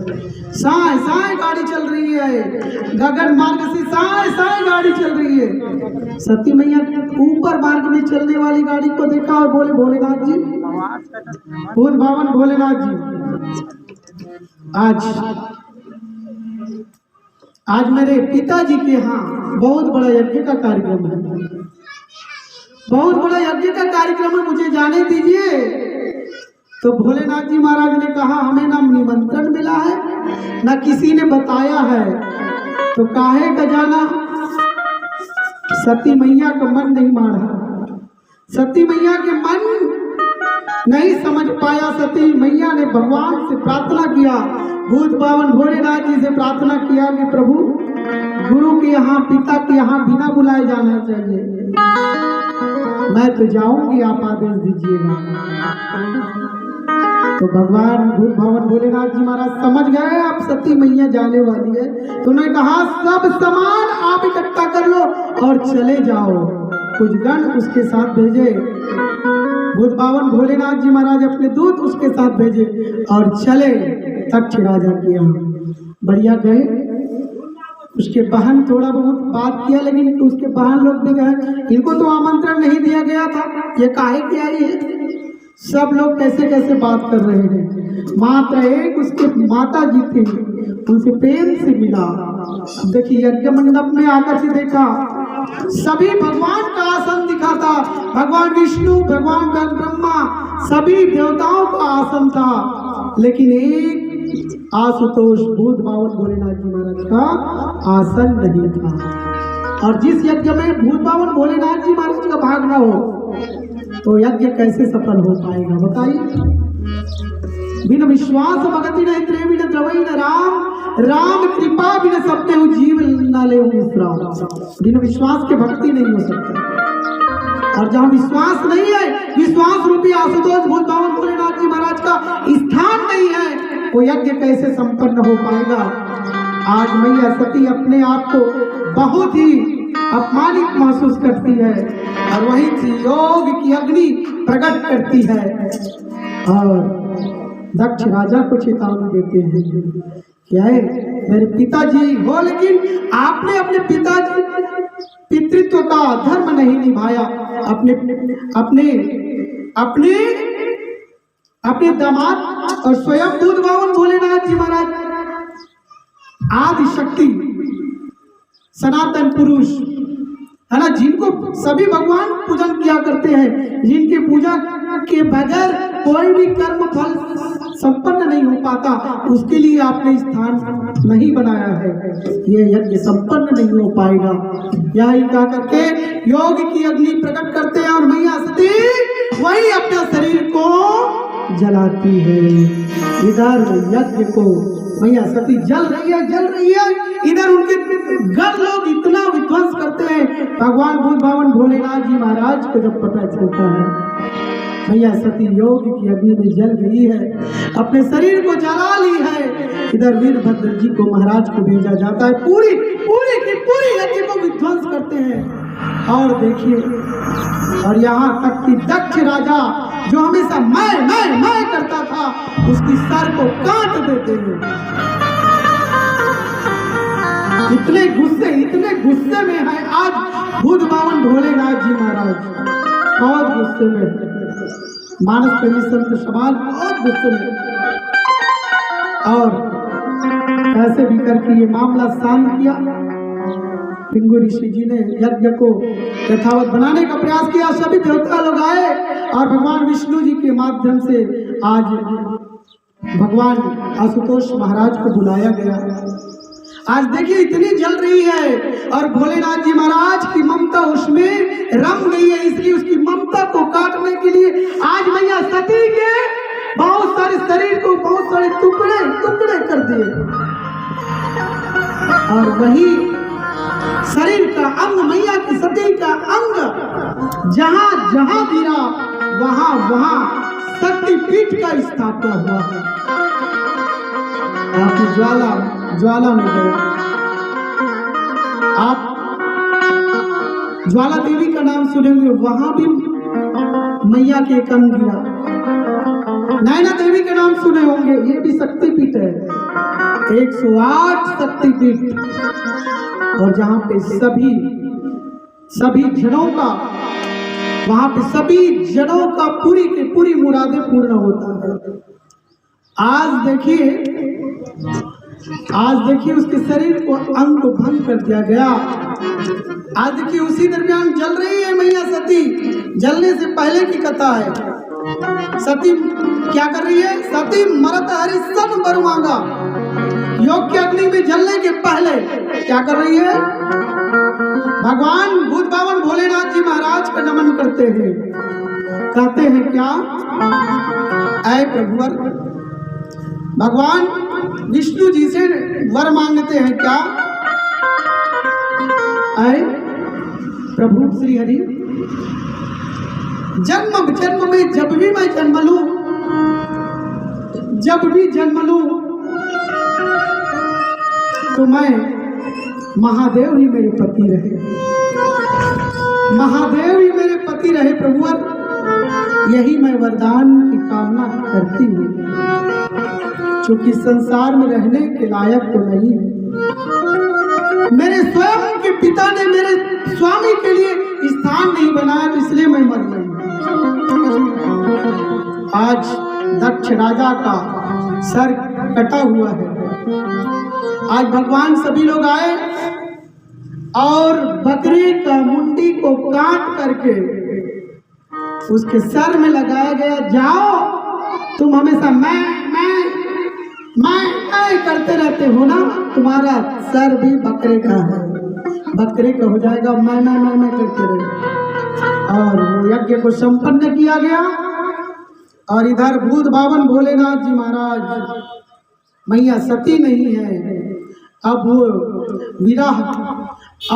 साए गाड़ी चल रही है, गगन मार्ग से साए गाड़ी चल रही है। सती मैया ऊपर मार्ग में चलने वाली गाड़ी को देखा और बोले, भोलेनाथ जी भूत भावन भोलेनाथ जी, आज मेरे पिताजी के यहाँ बहुत बड़ा यज्ञ का कार्यक्रम है, बहुत बड़ा यज्ञ का कार्यक्रम है, मुझे जाने दीजिए। तो भोलेनाथ जी महाराज ने कहा हमें ना निमंत्रण मिला है ना किसी ने बताया है, तो काहे का जाना। सती मैया का मन नहीं मारा, सती मैया के मन नहीं समझ पाया। सती मैया ने भगवान से प्रार्थना किया, भूत भावन भोलेनाथ जी से प्रार्थना किया कि प्रभु गुरु के यहाँ, पिता के यहाँ बिना बुलाए जाना चाहिए, मैं तो जाऊंगी, आप आदेश दीजिएगा। तो भगवान भूत भावन भोलेनाथ जी महाराज समझ गए अब सती मैया जाने वाली है, तो उन्होंने कहा सब सामान आप इकट्ठा कर लो और चले जाओ। कुछ गण उसके साथ भेजे, भूत भावन भोलेनाथ जी महाराज अपने दूत उसके साथ भेजे और चले दक्ष राजा के यहाँ। बढ़िया गए, उसके बहन थोड़ा बहुत बात किया, लेकिन उसके बहन लोग भी गए, इनको तो आमंत्रण नहीं दिया गया था, ये काहे की आई है। सब लोग कैसे कैसे बात कर रहे हैं, मात्र एक उसके माता जी थे, उनसे प्रेम से मिला। देखिए यज्ञ मंडप में आकर के देखा, सभी भगवान का आसन दिखा था, भगवान विष्णु, भगवान ब्रह्मा, सभी देवताओं का आसन था, लेकिन एक आशुतोष भूत भावन भोलेनाथ जी महाराज का आसन नहीं था। और जिस यज्ञ में भूत भावन भोलेनाथ जी महाराज का भाग न हो तो यज्ञ कैसे सफल हो पाएगा बताइए। बिन विश्वास भगति नहीं त्रे बिन द्रवई न राम, राम कृपा बिन सबते हु जीव न ले विश्राम। बिन विश्वास के भक्ति नहीं हो सकती, और जहाँ विश्वास नहीं है, विश्वास रूपी आशुतोष भूत भावन भोलेनाथ जी महाराज का स्थान नहीं है, वो यज्ञ कैसे संपन्न हो पाएगा। आज मैया सती अपने आप को बहुत ही अपमानित महसूस करती है और वही योग की अग्नि प्रकट करती है और दक्ष राजा को चेतावनी देते हैं, क्या है मेरे पिताजी हो, लेकिन आपने अपने पिताजी पितृत्व का धर्म नहीं निभाया, अपने अपने अपने अपने दामाद और स्वयं भूत भावन भोलेनाथ जी महाराज आदि शक्ति सनातन पुरुष है ना, जिनको सभी भगवान पूजन किया करते हैं, जिनके पूजा के बगैर कोई भी कर्म फल संपन्न नहीं हो पाता, उसके लिए आपने स्थान नहीं बनाया है, ये यज्ञ संपन्न नहीं हो पाएगा। यही कहा करके योग की अग्नि प्रकट करते हैं और मैया सती वही अपने शरीर को जलाती है। इधर यज्ञ को मैया सती जल रही है, इधर उनके गण लोग इतना विध्वंस करते हैं। भगवान भूत भावन भोलेनाथ जी महाराज को जब पता चलता है मैया सती योग की अग्नि में जल गई है, अपने शरीर को जला ली है, इधर वीरभद्र जी को महाराज को भेजा जाता है, पूरी पूरी की पूरी यज्ञ को विध्वंस करते हैं। और देखिए, और यहाँ तक कि दक्ष राजा जो हमेशा मैं करता था, उसकी सर को काट देते हैं। इतने गुस्से में है आज भूत भावन भोलेनाथ जी महाराज, बहुत गुस्से में, मानस प्रेमी संत समाज बहुत गुस्से में, और कैसे भी करके ये मामला शांत किया। पिंगु ऋषि जी ने यज्ञ को यथावत बनाने का प्रयास किया, सभी देवता लोग आए और भगवान विष्णु जी के माध्यम से आज भगवान आशुतोष महाराज को बुलाया गया। आज देखिए इतनी जल रही है और भोलेनाथ जी महाराज की ममता उसमें रम गई है, इसलिए उसकी ममता को काटने के लिए आज मैया सती के बहुत सारे शरीर को बहुत सारे टुकड़े टुकड़े कर दिए, और वही शरीर का अंग, मैया की सती का अंग जहां जहां गिरा वहां वहां शक्तिपीठ का स्थापना हुआ है। आपकी ज्वाला में गए, आप ज्वाला देवी का नाम सुनेंगे, वहां भी मैया के एक अंग गिरा। नैना देवी का नाम सुने होंगे, ये भी शक्तिपीठ है, 108 शक्तिपीठ, और जहां पे सभी जनों का वहां पे सभी जनों का पूरी की पूरी मुरादें पूर्ण होता है। आज देखिए उसके शरीर को अंग भंग कर दिया गया। आज देखिए उसी दरमियान जल रही है मैया सती। जलने से पहले की कथा है। सती क्या कर रही है? सती मरत हरि सन वर मांगा। योग की अग्नि में जलने के पहले क्या कर रही है? भगवान भूत बावन भोलेनाथ जी महाराज का नमन करते हैं। कहते हैं क्या? ऐ प्रभुवर, भगवान विष्णु जी से वर मांगते हैं क्या? ऐ प्रभु श्री हरि, जन्म जन्म में जब भी मैं जन्म लूं, जब भी जन्म लूं तो मैं महादेव ही मेरे पति रहे, महादेव ही मेरे पति रहे प्रभुवर। यही मैं वरदान की कामना करती हूँ, क्योंकि संसार में रहने के लायक तो नहीं है। मेरे स्वयं के पिता ने मेरे स्वामी के लिए स्थान नहीं बनाया, तो इसलिए मैं मर रही हूँ। आज दक्ष राजा का सर कटा हुआ है। आज भगवान सभी लोग आए और बकरे का मुंडी को काट करके उसके सर में लगाया गया। जाओ, तुम हमेशा मैं करते रहते हो ना, तुम्हारा सर भी बकरे का है, बकरे का हो जाएगा। मैं करते रहे। और वो यज्ञ को संपन्न किया गया। और इधर भूत बावन भोलेनाथ जी महाराज, मैया सती नहीं है, अब वो विरह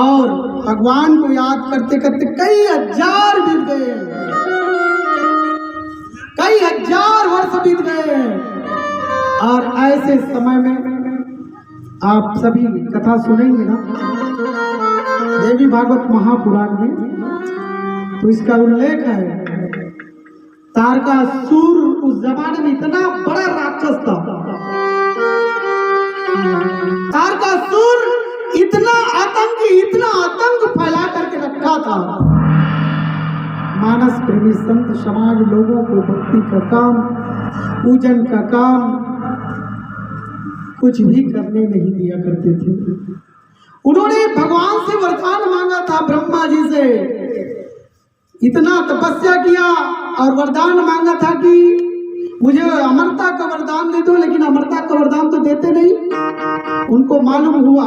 और भगवान को याद करते करते कई हजार बीत गए, कई हजार वर्ष बीत गए। और ऐसे समय में आप सभी कथा सुनेंगे ना देवी भागवत महापुराण में, तो इसका उल्लेख है। तारकासुर उस जमाने में इतना बड़ा राक्षस था। तारकासुर इतना आतंक फैला करके रखा था। मानस प्रेमी संत समाज लोगों को भक्ति का काम, पूजन का काम कुछ भी करने नहीं दिया करते थे। उन्होंने भगवान से वरदान मांगा था, ब्रह्मा जी से इतना तपस्या किया और वरदान मांगा था कि मुझे अमरता का वरदान दे दो, लेकिन अमरता का वरदान तो देते नहीं। उनको मालूम हुआ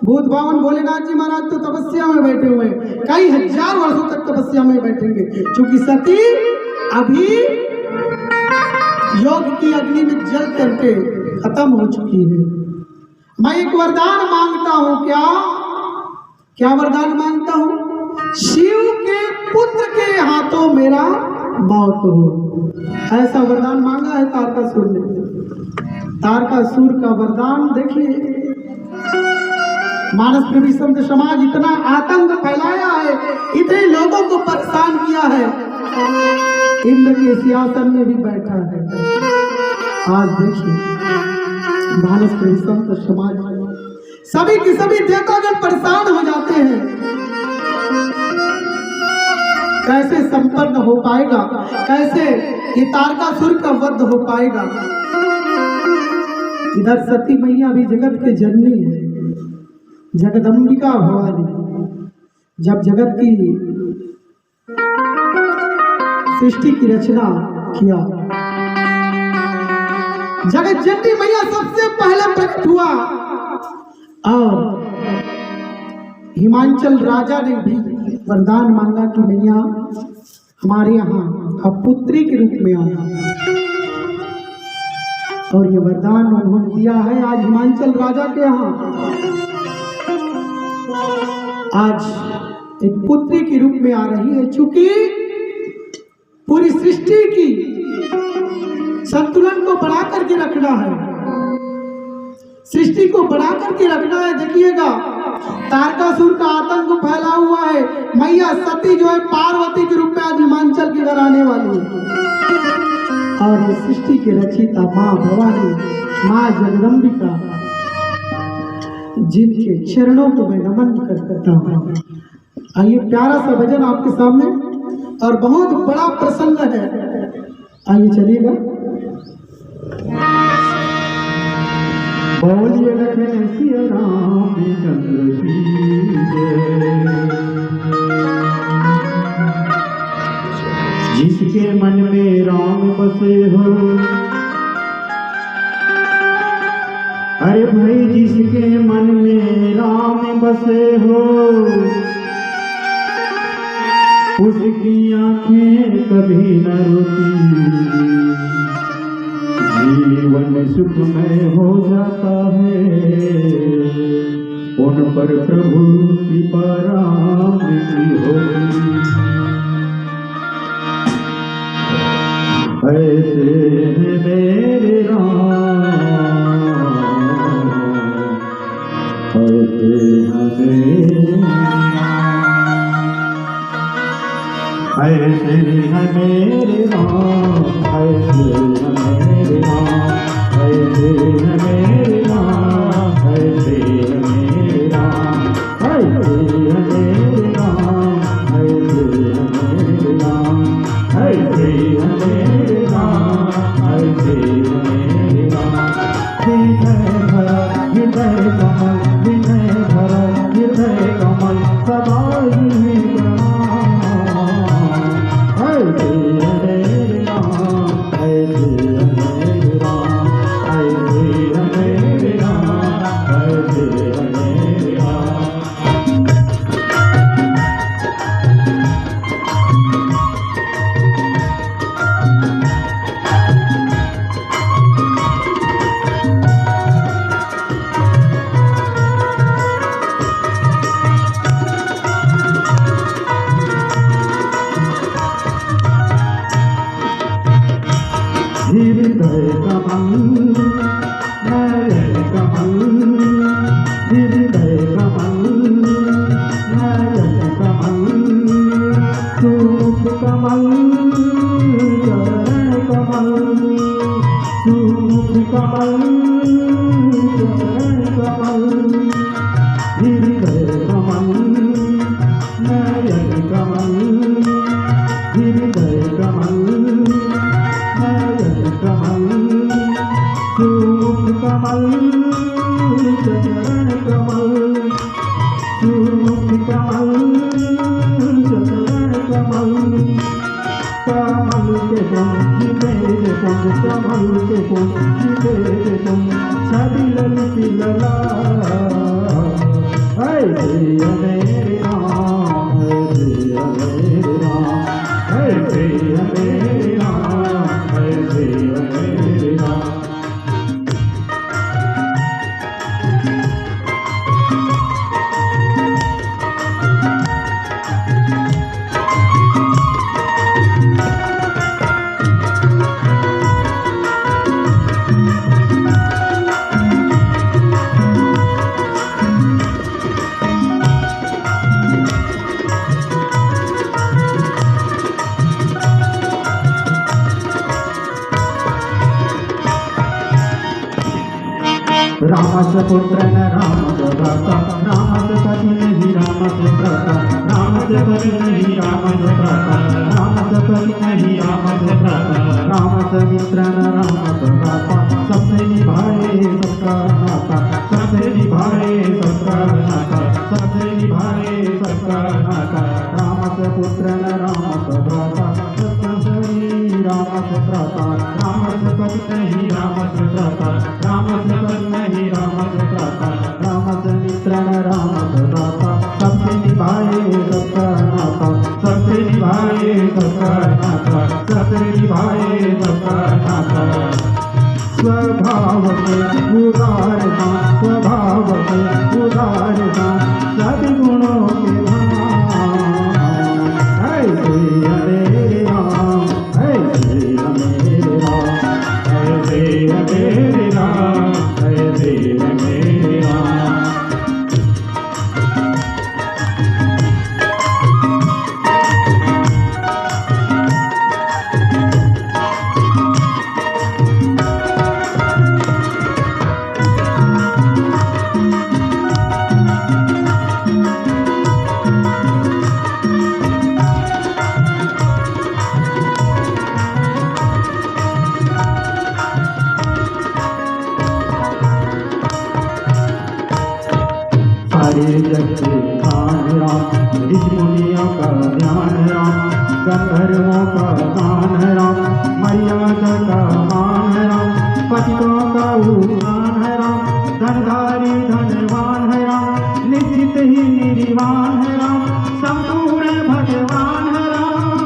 भूत बावन भोलेनाथ जी महाराज तो तपस्या में बैठे हुए, कई हजार वर्षों तक तपस्या में बैठेंगे, क्योंकि सती अभी योग की अग्नि में जल करके खत्म हो चुकी है। मैं एक वरदान मांगता हूँ। क्या वरदान मांगता हूँ? शिव के पुत्र के हाथों मेरा मौत हो। ऐसा वरदान मांगा है तारकासुर ने। तारकासुर का वरदान देखिए। मानस प्रेमी संत समाज इतना आतंक फैलाया है, इतने लोगों को परेशान किया है, इंद्र के सिंहासन में भी बैठा है। आज देखिए मानस प्रेमी संत समाज सभी की सभी देवतागण परेशान हो जाते हैं। कैसे संपन्न हो पाएगा, कैसे ये तारकासुर का वध हो पाएगा। इधर सती मैया भी जगत के जननी है, जगदम्बिका भवानी। जब जगत की सृष्टि की रचना किया, जगत जननी मैया सबसे पहले प्रकट हुआ। और हिमांचल राजा ने भी वरदान मांगा कि मैया हमारे यहाँ अब पुत्री के रूप में आना, और ये वरदान उन्होंने दिया है आज हिमांचल राजा के यहाँ। आज एक पुत्री के रूप में आ रही है, चूंकि पूरी सृष्टि की संतुलन को बढ़ा करके रखना है, सृष्टि को बढ़ा करके रखना है। देखिएगा तारकासुर का आतंक फैला हुआ है। मैया सती जो है पार्वती के रूप में आज हिमांचल के घर आने वाली है। और ये सृष्टि के रचयिता माँ भवानी, माँ जगदम्बिका, जिनके चरणों को मैं नमन करता हूँ। आइए प्यारा सा भजन आपके सामने और बहुत बड़ा प्रसंग है। आइए चलिएगा। बोलिए लखन सिया रामचंद्र की जय। जिसके मन में राम बसे हो, अरे भाई जिसके मन में राम बसे हो, उसकी आंखें कभी न रोती, जीवन सुखमय हो जाता है। उन पर प्रभु कृपा राम की होगी। ऐसे हैं मेरे राम, ऐसे हैं मेरे ऐसे हैं मेरे राम, ऐसे हैं मेरे राम, ऐसे हैं मेरे राम, ऐसे हैं मेरे राम, ऐसे हैं मेरे राम, ऐसे हैं मेरे राम, ऐसे हैं मेरे राम, ऐसे हैं मेरे राम। विनय भरा हृदय कमल, विनय भरा हृदय कमल, सदा ही हृदय कमल, नयन कमल, हृदय कमल, नयन कमल, सूप कमल, चरण कमल, सूप कमल, चरण कमल, हृदय कमल, नयन कमल, हृदय कमल, कमल, सूप कमल, चरण कमल, सूप कमल, चरण कमल, कमल के पुंज मेरे पुंज, कमल के पुंज मेरे पुंज, छवि ललित लला। ऐसे मेरे राम, ऐसे मेरे राम, ऐसे मेरे राम, ऐसे मेरे राम। रामस्य पुत्र न रामस्य भ्राता, रामस्य पति नहीं रामस्य भ्राता, रामस्य पति नहीं रामस्य भ्राता, रामस्य पति नहीं रामस्य भ्राता, रामस्य मित्र न रामस्य भ्राता, सबसे निभाए सबका नाता, सबसे निभाए सबका नाता, सबसे निभाए सबका नाता। रामस्य पुत्र न रामस्य भ्राता, रामस्य भ्राता, रामस्य पति नहीं रामस्य भ्राता, रामस्य पति नहीं रामस्य भ्राता, रामस्य मित्र न रामस्य भ्राता, सबसे निभाए सबका नाता, सबसे निभाए सबका नाता, सबसे निभाए सबका नाता। स्वभाव से उदारता, स्वभाव से उदारता, सद्गुणों के धाम। ऐसे मेरे राम, ऐसे मेरे राम, ऐसे मेरे राम, ऐसे मेरे राम। सारे जग के खान राम, ऋषि मुनियों का ध्यान राम, गंधर्वों का गान है राम, मर्यादा का मान है राम, पतितों का उद्धान है राम, धनधारी धनवान है राम, निश्चित ही निर्वाण है राम, संपूर्ण भगवान है राम।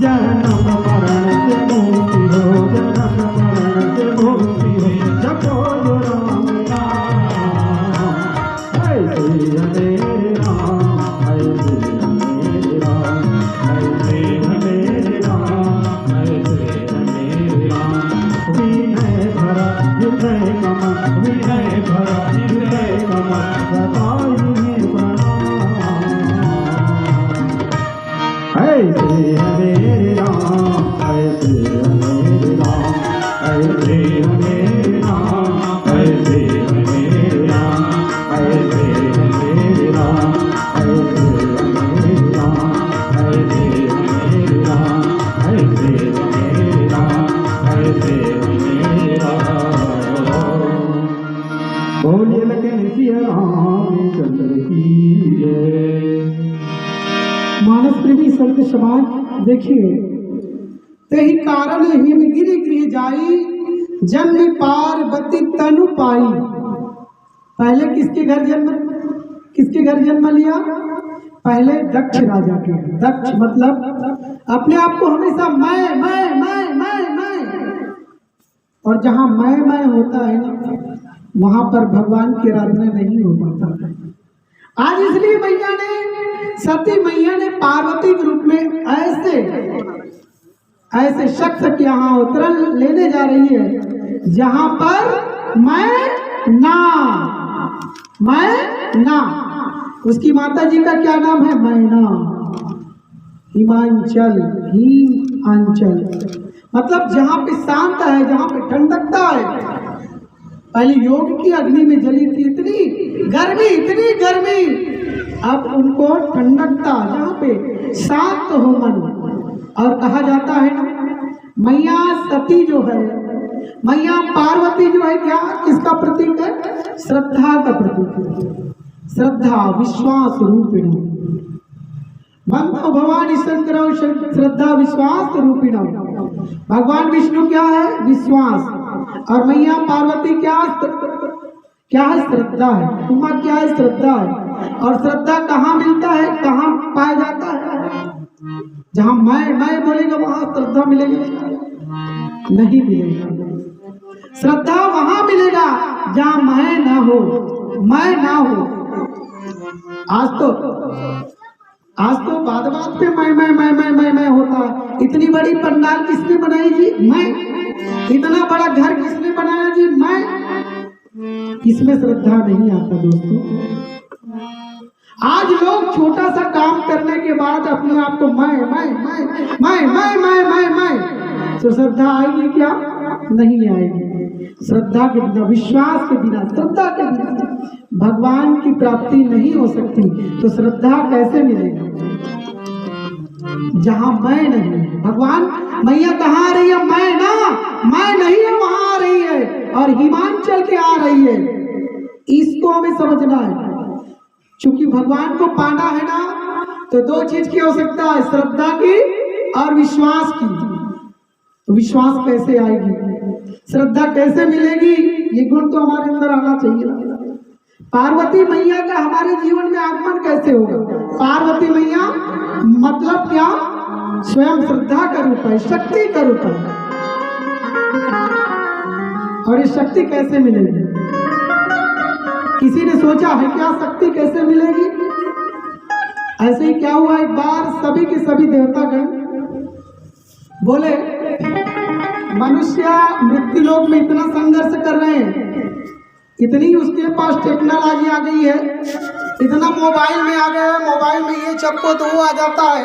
जन्म मरण से मुक्ति हो, जन्म मरण से मुक्ति हो, जपो जो राम नाम। ऐसे मेरे राम, ऐसे मेरे राम, ऐसे मेरे राम, ऐसे मेरे राम। विनय भरा हृदय कमल, विनय भरा हृदय कमल, सदाई में प्रणाम। ऐसे मेरे राम, ऐसे मेरे राम, ऐसे मेरे राम, ऐसे मेरे राम, ऐसे मेरे राम, ऐसे मेरे राम, ऐसे मेरे राम, ऐसे मेरे राम, ऐसे मेरे राम। बोलिए लखन सिया रामचंद्र की जय। मानस प्रेमी संत समाज देखिए, तेहि कारण हिमगिरि गृह जाई, जन्म पार्वती तनु पाई। पहले किसके घर जन्म लिया? पहले दक्ष राजा के। दक्ष मतलब अपने आप को हमेशा मैं, और जहां मैं होता है ना, वहां पर भगवान की आराधना नहीं हो पाता। आज इसलिए मैया ने, सती मैया ने पार्वती के रूप में ऐसे शख्स के यहाँ अवतरण लेने जा रही है जहां पर मैं ना। उसकी माता जी का क्या नाम है? मैना। हिमांचल, हिमांचल मतलब जहां पे शांत है, जहां पे ठंडकता है। पहले योग की अग्नि में जली थी, इतनी गर्मी, अब उनको ठंडकता, जहाँ पे शांत हो मन। और कहा जाता है ना, मैया सती जो है, मैया पार्वती जो है, क्या किसका प्रतीक है? श्रद्धा का प्रतीक है। श्रद्धा विश्वास रूपिणी। बंधो भवानी शंकर श्रद्धा विश्वास रूपिणी। भगवान विष्णु क्या है? विश्वास। और मैया पार्वती क्या है? श्रद्धा है। उमा क्या है? श्रद्धा है। और श्रद्धा कहाँ मिलता है, कहाँ पाया जाता है? जहां मैं बोलेगा वहां श्रद्धा मिलेगी? नहीं मिलेगा। श्रद्धा वहां मिलेगा जहां मैं ना हो। आज तो बात पे मैं होता है। इतनी बड़ी पंडाल किसने बनाई जी? मैं। इतना बड़ा घर किसने बनाया जी? मैं। इसमें श्रद्धा नहीं आता दोस्तों। आज लोग छोटा सा काम करने के बाद अपने आप को मैं तो श्रद्धा आएगी क्या? नहीं आएगी। श्रद्धा के बिना, विश्वास के बिना, श्रद्धा के बिना भगवान की प्राप्ति नहीं हो सकती। तो श्रद्धा कैसे मिलेगा जहां मैं नहीं है? भगवान मैया कहाँ आ रही है? मैं नहीं है, वहां आ रही है और हिमांचल के आ रही है। इसको हमें समझना है। चूंकि भगवान को पाना है ना, तो दो चीज की आवश्यकता है, श्रद्धा की और विश्वास की। तो विश्वास कैसे आएगी, श्रद्धा कैसे मिलेगी? ये गुण तो हमारे अंदर आना चाहिए। पार्वती मैया का हमारे जीवन में आगमन कैसे होगा? पार्वती मैया मतलब क्या? स्वयं श्रद्धा का रूप है, शक्ति का रूप है। और ये शक्ति कैसे मिलेगी? किसी ने सोचा है क्या शक्ति कैसे मिलेगी? ऐसे ही क्या हुआ, एक बार सभी के सभी देवतागण बोले, मनुष्य मृत्यु लोक में इतना संघर्ष कर रहे हैं, इतनी उसके पास टेक्नोलॉजी आ गई है, इतना मोबाइल में आ गया है, मोबाइल में ये चप्पो तो वो आ जाता है,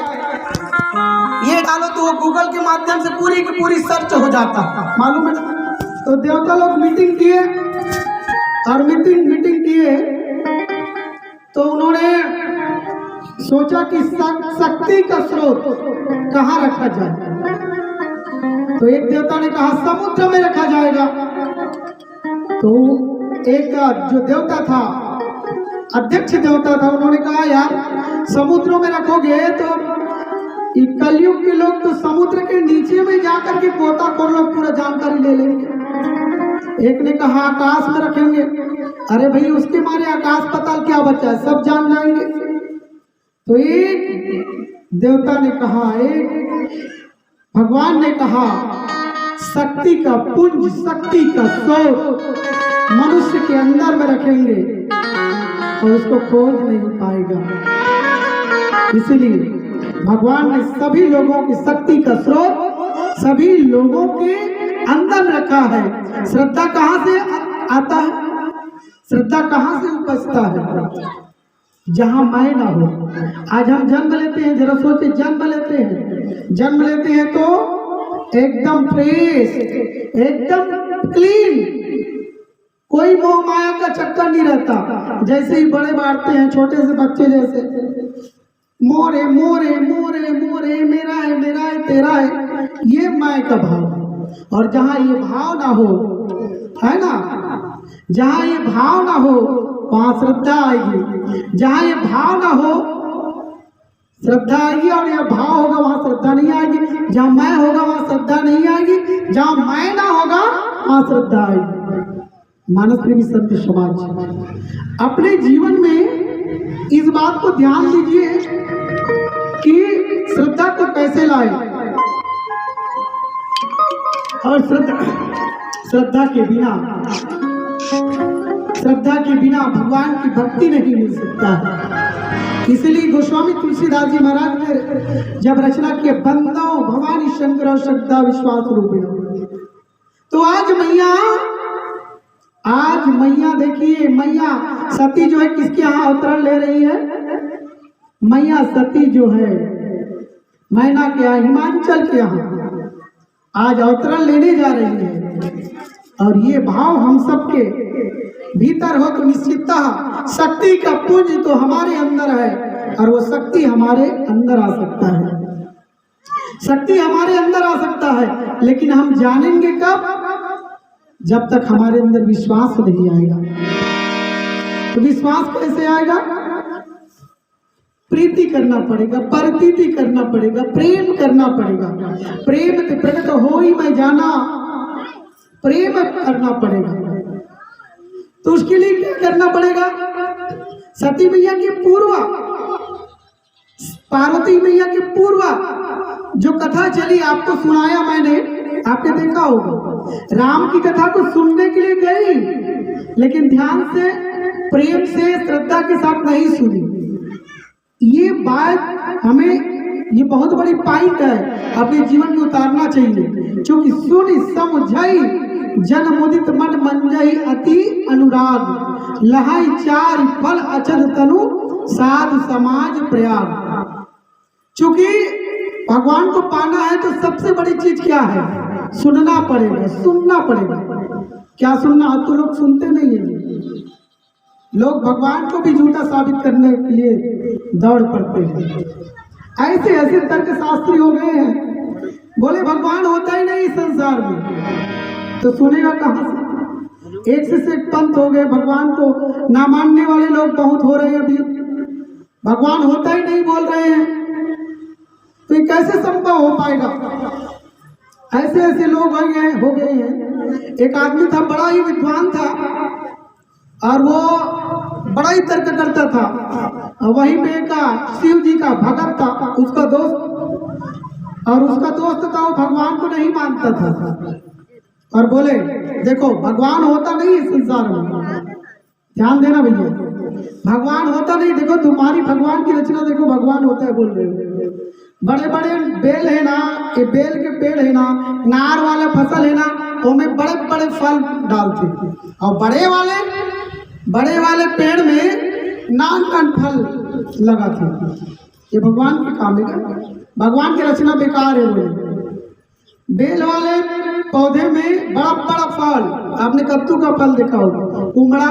ये डालो तो वो गूगल के माध्यम से पूरी की पूरी सर्च हो जाता है, मालूम है ना? तो देवता लोग मीटिंग किए और मीटिंग किए तो उन्होंने सोचा कि शक्ति का स्रोत कहाँ रखा जाए। तो एक देवता ने कहा समुद्र में रखा जाएगा। तो एक जो देवता था, अध्यक्ष देवता था, उन्होंने कहा यार समुद्रों में रखोगे तो ये कलयुग के लोग तो समुद्र के नीचे में जाकर के गोताखोर लोग पूरा जानकारी ले लेंगे। एक ने कहा आकाश में रखेंगे, अरे भाई उसके मारे आकाश पाताल क्या बचा है, सब जान जाएंगे। तो एक देवता ने कहा, एक भगवान ने कहा शक्ति का पुंज, शक्ति का स्रोत मनुष्य के अंदर में रखेंगे और उसको खोज नहीं पाएगा। इसलिए भगवान ने सभी लोगों की शक्ति का स्रोत सभी लोगों के अंदर रखा है। श्रद्धा कहाँ से आता है? श्रद्धा कहाँ से उपजता है? जहाँ मैं ना हो। आज हम जन्म लेते हैं, जरा सोचे, जन्म लेते हैं तो एकदम फ्रेश, एकदम क्लीन, कोई मोह माया का चक्कर नहीं रहता। जैसे ही बड़े बांटते हैं छोटे से बच्चे जैसे, मोरे मोरे मोरे मोरे, मेरा है तेरा है, ये मैं का भाव। और जहाँ ये भाव ना हो, है ना, जहाँ ये भाव ना हो वहाँ श्रद्धा आएगी। जहाँ ये भाव ना हो श्रद्धा आएगी, और यह भाव होगा वहाँ श्रद्धा नहीं आएगी। जहाँ मैं होगा वहाँ श्रद्धा नहीं आएगी, जहाँ मैं ना होगा वहाँ श्रद्धा आएगी। मानस प्रेमी संत समाज अपने जीवन में इस बात को ध्यान दीजिए कि श्रद्धा को कैसे लाए। और श्रद्धा के बिना भगवान की भक्ति नहीं मिल सकता है। इसलिए गोस्वामी तुलसीदास जी महाराज ने जब रचना की बंदो भवानी शंकर श्रद्धा विश्वास रूपिण, तो आज मैया देखिए, मैया सती जो है किसके यहाँ अवतरण ले रही है? मैया सती जो है मैना के यहाँ, हिमांचल के यहाँ आज अवतरण लेने जा रही है। और ये भाव हम सबके भीतर हो तो निश्चिततः शक्ति का पुंज तो हमारे अंदर है, और वो शक्ति हमारे अंदर आ सकता है, शक्ति हमारे अंदर आ सकता है। लेकिन हम जानेंगे कब? जब तक हमारे अंदर विश्वास नहीं आएगा। तो विश्वास कैसे आएगा? प्रीति करना पड़ेगा, प्रतीति करना पड़ेगा, प्रेम करना पड़ेगा। प्रेम ते प्रकट हो ही मैं जाना, प्रेम करना पड़ेगा। तो उसके लिए क्या करना पड़ेगा? सती मैया के पूर्वा, पार्वती मैया के पूर्वा जो कथा चली आपको सुनाया मैंने, आपने देखा होगा। राम की कथा को सुनने के लिए गई, लेकिन ध्यान से, प्रेम से, श्रद्धा के साथ नहीं सुनी। ये बात हमें, ये बहुत बड़ी पॉइंट है, अपने जीवन में उतारना चाहिए। क्योंकि सुनि समझाई जन मुदित मन मंजई अति अनुराग, लहाई चार फल अचल तनु साधु समाज प्रयाग। चूंकि भगवान को पाना है तो सबसे बड़ी चीज क्या है? सुनना पड़ेगा, सुनना पड़ेगा। क्या सुनना? तो लोग सुनते नहीं है। लोग भगवान को भी झूठा साबित करने के लिए दौड़ पड़ते हैं। ऐसे ऐसे तर्क शास्त्री हो गए हैं, बोले भगवान होता ही नहीं संसार में, तो सुनेगा कहां से? एक से एक पंथ हो गए, भगवान को ना मानने वाले लोग बहुत हो रहे हैं। अभी भगवान होता ही नहीं बोल रहे हैं, तो ये कैसे संभव हो पाएगा? ऐसे ऐसे लोग हो गए हैं। एक आदमी था, बड़ा ही विद्वान था, और वो बड़ा ही तर्क करता था। वहीं पे का शिव जी का भगत था, उसका दोस्त, और उसका दोस्त था वो भगवान को नहीं मानता था। और बोले देखो भगवान होता नहीं है संसार में, ध्यान देना भैया, भगवान होता नहीं। देखो तुम्हारी भगवान की रचना देखो, भगवान होता है बोल रहे हो। बड़े बड़े बेल है ना, ये बेल के पेड़ है ना, नार वाला फसल है ना, तो में बड़े बड़े फल डालते, और बड़े वाले पेड़ में नान फल लगाते। ये भगवान के काम है, भगवान की रचना बेकार है। बोले बेल वाले पौधे में बड़ा बड़ा फल, आपने कद्दू का फल देखा होगा, कुमड़ा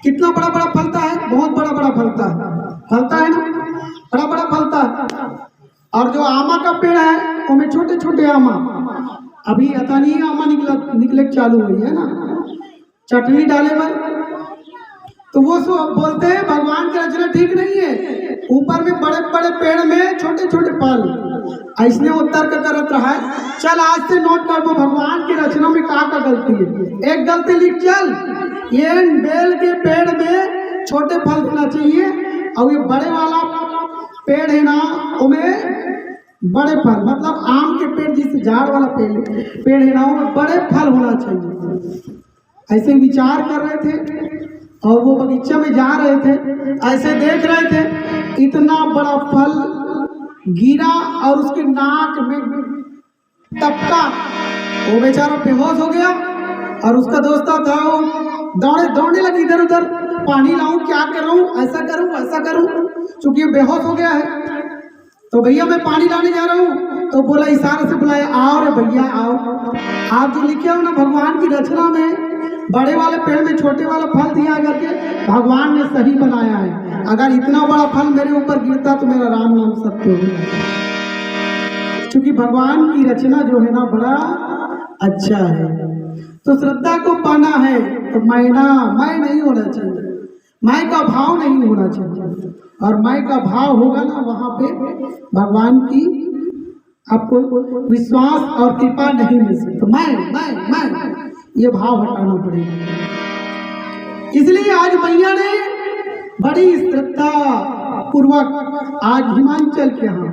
कितना बड़ा बड़ा फलता है, बहुत बड़ा बड़ा फलता है ना, बड़ा बड़ा फलता है। और जो आमा का पेड़ है उसमें छोटे छोटे आमा, अभी अतानी आमा निकले चालू हुई है ना, चटनी डाले पर तो वो बोलते हैं भगवान की रचना ठीक नहीं है, ऊपर में बड़े बड़े पेड़ में छोटे छोटे फल। ऐसने वो तर्क करत रहा है। चल आज से नोट कर दो भगवान की रचना में का गलती है। एक गलती लिख चल, ये बेल के पेड़ में छोटे फल देना चाहिए और ये बड़े वाला पेड़ है ना उनमें बड़े फल, मतलब आम के पेड़ जिस झाड़ वाला पेड़ है ना उनमें बड़े फल होना चाहिए। ऐसे विचार कर रहे थे और वो बगीचे में जा रहे थे, ऐसे देख रहे थे इतना बड़ा फल गिरा और उसके नाक में टपका, वो बेचारा बेहोश हो गया। और उसका दोस्त था वो दौड़ने लगी इधर उधर, पानी लाऊं, क्या करूं, ऐसा करूं ऐसा करूं, चूंकि बेहोश हो गया है। तो भैया मैं पानी लाने जा रहा हूँ, तो बोला इशारे से बुलाया, आओ रे भैया आओ। आप जो लिखे हो ना भगवान की रचना में बड़े वाले पेड़ में छोटे वाला फल दिया करके भगवान ने सही बनाया है। अगर इतना बड़ा फल मेरे ऊपर गिरता तो मेरा राम नाम सत्य हो गया। क्योंकि भगवान की रचना जो है ना बड़ा अच्छा है। तो श्रद्धा को पाना है तो मैं नहीं होना चाहिए, मैं का भाव नहीं होना चाहिए। और मैं का भाव होगा ना वहां पे भगवान की आपको विश्वास और कृपा नहीं मिल सकती। तो मैं ये भाव हटाना पड़ेगा। इसलिए आज मैया ने बड़ी श्रद्धा पूर्वक आज हिमाचल के यहाँ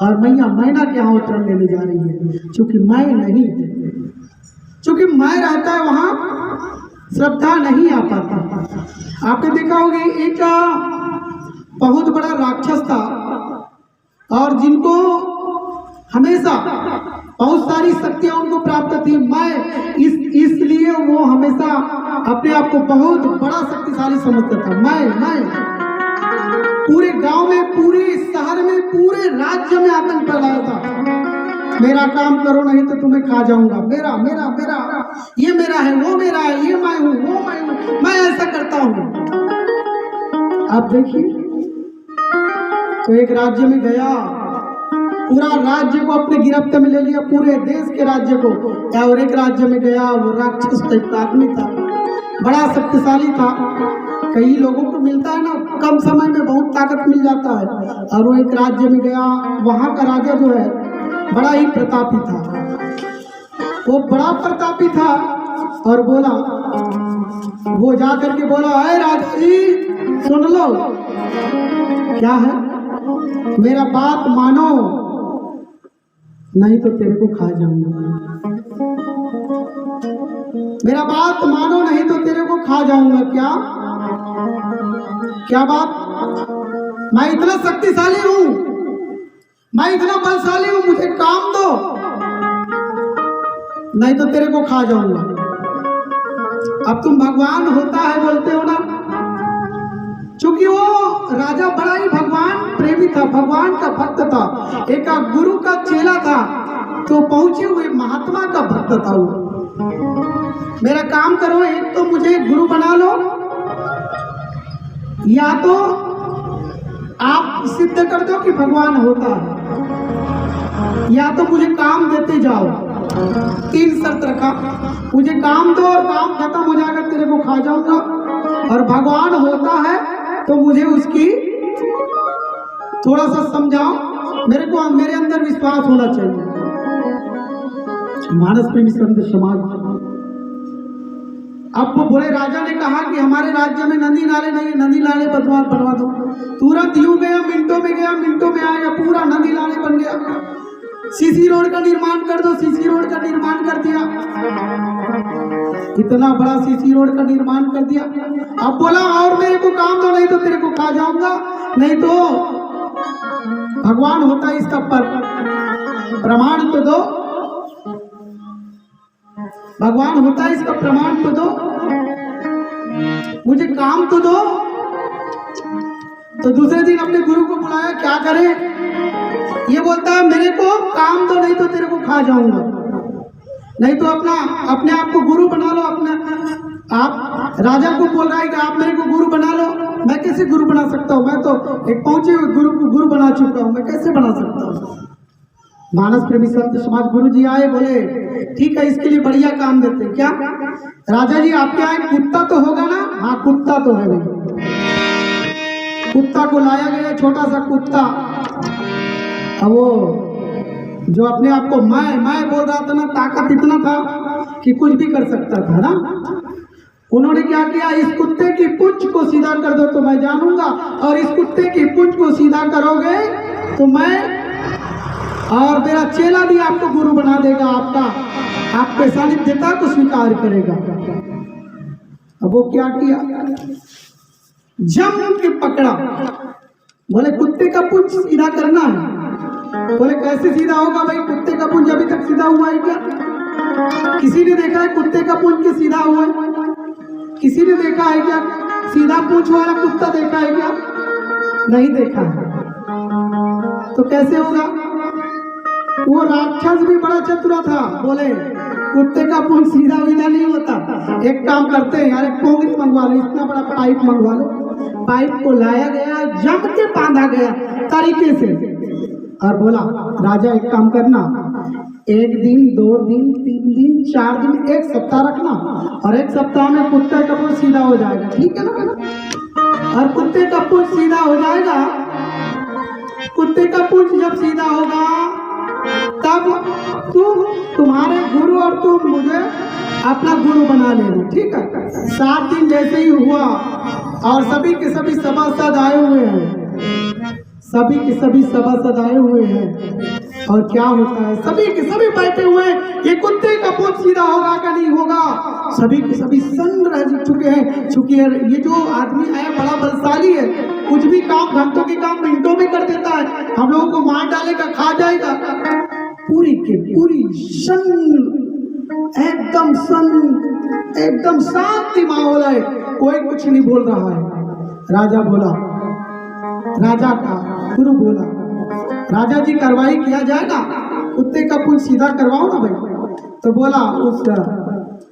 और मैया मैना के यहाँ अवतरण लेने जा रही है। क्योंकि मैं नहीं, क्योंकि मैं रहता है वहाँ श्रद्धा नहीं आ पाता। आपने देखा होगा एक बहुत बड़ा राक्षस था और जिनको हमेशा बहुत सारी शक्तियां उनको प्राप्त थी। मैं इसलिए वो हमेशा अपने आप को बहुत बड़ा शक्तिशाली समझता था। मैं पूरे गांव में, पूरे शहर में, पूरे राज्य में आतंक फैलाया था। मेरा काम करो नहीं तो तुम्हें खा जाऊंगा, मेरा मेरा मेरा, ये मेरा है, वो मेरा है, ये मैं हूँ, वो मैं हूँ, मैं ऐसा करता हूँ। आप देखिए, तो एक राज्य में गया, पूरा राज्य को अपने गिरफ्त में ले लिया, पूरे देश के राज्य को। और एक राज्य में गया, वो राक्षस टाइप का आदमी था, बड़ा शक्तिशाली था। कई लोगों को मिलता है ना कम समय में बहुत ताकत मिल जाता है। और वो एक राज्य में गया, वहाँ का राजा जो है बड़ा ही प्रतापी था। वो बड़ा प्रतापी था और बोला, वो जा करके बोला, अरे राजा जी सुन लो, क्या है, मेरा बात मानो नहीं तो तेरे को खा जाऊंगा। मेरा बात मानो नहीं तो तेरे को खा जाऊंगा। क्या बात? मैं इतना शक्तिशाली हूं, मैं इतना बलशाली हूं, मुझे काम दो नहीं तो तेरे को खा जाऊंगा। अब तुम भगवान होता है बोलते हो ना, क्योंकि वो राजा बड़ा ही भगवान प्रेमी था, भगवान का भक्त था, एक गुरु का चेला था, तो पहुंचे हुए महात्मा का भक्त था वो। मेरा काम करो, एक तो मुझे गुरु बना लो, या तो आप सिद्ध कर दो कि भगवान होता है, या तो मुझे काम देते जाओ। 3 शर्त रखा, मुझे काम दो और काम खत्म हो जाएगा तेरे को खा जाऊंगा, और भगवान होता है तो मुझे उसकी थोड़ा सा समझाओ, मेरे को मेरे अंदर विश्वास होना चाहिए। मानस प्रेमी संत समाज, अब वो बोले राजा ने कहा कि हमारे राज्य में नदी नाले नहीं है, नदी नाले बनवा दो। तुरंत यूं गया, मिनटों में गया, मिनटों में आया, पूरा नदी नाले बन गया। सीसी रोड का निर्माण कर दो, सीसी रोड का निर्माण कर दिया, इतना बड़ा सीसी रोड का निर्माण कर दिया। अब बोला और मेरे को काम दो नहीं तो तेरे को खा जाऊंगा, नहीं तो भगवान होता है इसका प्रमाण तो दो, भगवान होता है इसका प्रमाण तो दो, मुझे काम तो दो। तो दूसरे दिन अपने गुरु को बुलाया, क्या करे, ये बोलता है मेरे को काम दो नहीं तो तेरे को खा जाऊंगा, नहीं तो अपने आप को गुरु बना लो। आप राजा को बोल रहा है कि आप मेरे को गुरु बना लो। मैं कैसे गुरु बना सकता हूँ, मैं तो एक पहुंचे हुए गुरु को गुरु बना चुका हूँ, मैं कैसे बना सकता हूँ। मानस प्रेमी संत समाज गुरु जी आए, बोले ठीक है इसके लिए बढ़िया काम देते हैं। क्या राजा जी आपके यहाँ एक कुत्ता तो होगा ना? हाँ कुत्ता तो है भाई। कुत्ता को लाया गया, छोटा सा कुत्ता। अब वो जो अपने आप को मैं बोल रहा था ना, ताकत इतना था कि कुछ भी कर सकता था ना। उन्होंने क्या किया, इस कुत्ते की पूंछ को सीधा कर दो तो मैं जानूंगा, और इस कुत्ते की पूंछ को सीधा करोगे तो मैं और मेरा चेला भी आपको गुरु बना देगा, आपके सानिध्यता को स्वीकार करेगा। अब वो क्या किया, जम के पकड़ा, बोले कुत्ते का पूंछ सीधा करना है। बोले कैसे सीधा होगा भाई, कुत्ते का पूंछ अभी तक सीधा हुआ है क्या? किसी ने देखा है कुत्ते का पूंछ के सीधा हुआ है? किसी ने देखा है क्या? सीधा पूंछ वाला कुत्ता देखा है क्या? नहीं देखा है। तो कैसे होगा? वो राक्षस भी बड़ा चतुरा था, बोले कुत्ते का पूंछ सीधा सीधा नहीं होता, एक काम करते हैं यार, एक पोंगरी मंगवा लो, इतना बड़ा पाइप मंगवा लो। पाइप को लाया गया, जम के बांधा गया तरीके से, और बोला राजा एक काम करना, 1 दिन 2 दिन 3 दिन 4 दिन 1 सप्ताह रखना, और 1 सप्ताह में कुत्ते का पूंछ सीधा हो जाएगा, ठीक है ना? और कुत्ते का पूंछ सीधा हो जाएगा। कुत्ते का पूंछ जब सीधा होगा तब तुम्हारे गुरु और तुम मुझे अपना गुरु बना लेना, ठीक है? 7 दिन जैसे ही हुआ और सभी के सभी सभासद आए हुए हैं, सभी के सभी सभासद आए हुए हैं, और क्या होता है, सभी के सभी बैठे हुए हैं, ये कुत्ते का पूंछ सीधा होगा कि नहीं होगा? सभी के सभी सन्न रह चुके हैं, चूंकि ये जो आदमी है बड़ा बलशाली है, कुछ भी काम घंटों के काम मिनटों में कर देता है, हम लोगों को मार डालेगा, खा जाएगा। पूरी के पूरी एकदम शांति माहौल है, कोई कुछ नहीं बोल रहा है। राजा बोला, राजा का गुरु बोला, राजा जी कार्रवाई किया जाए ना, कुत्ते का पूंछ सीधा करवाओ ना भाई। तो बोला उस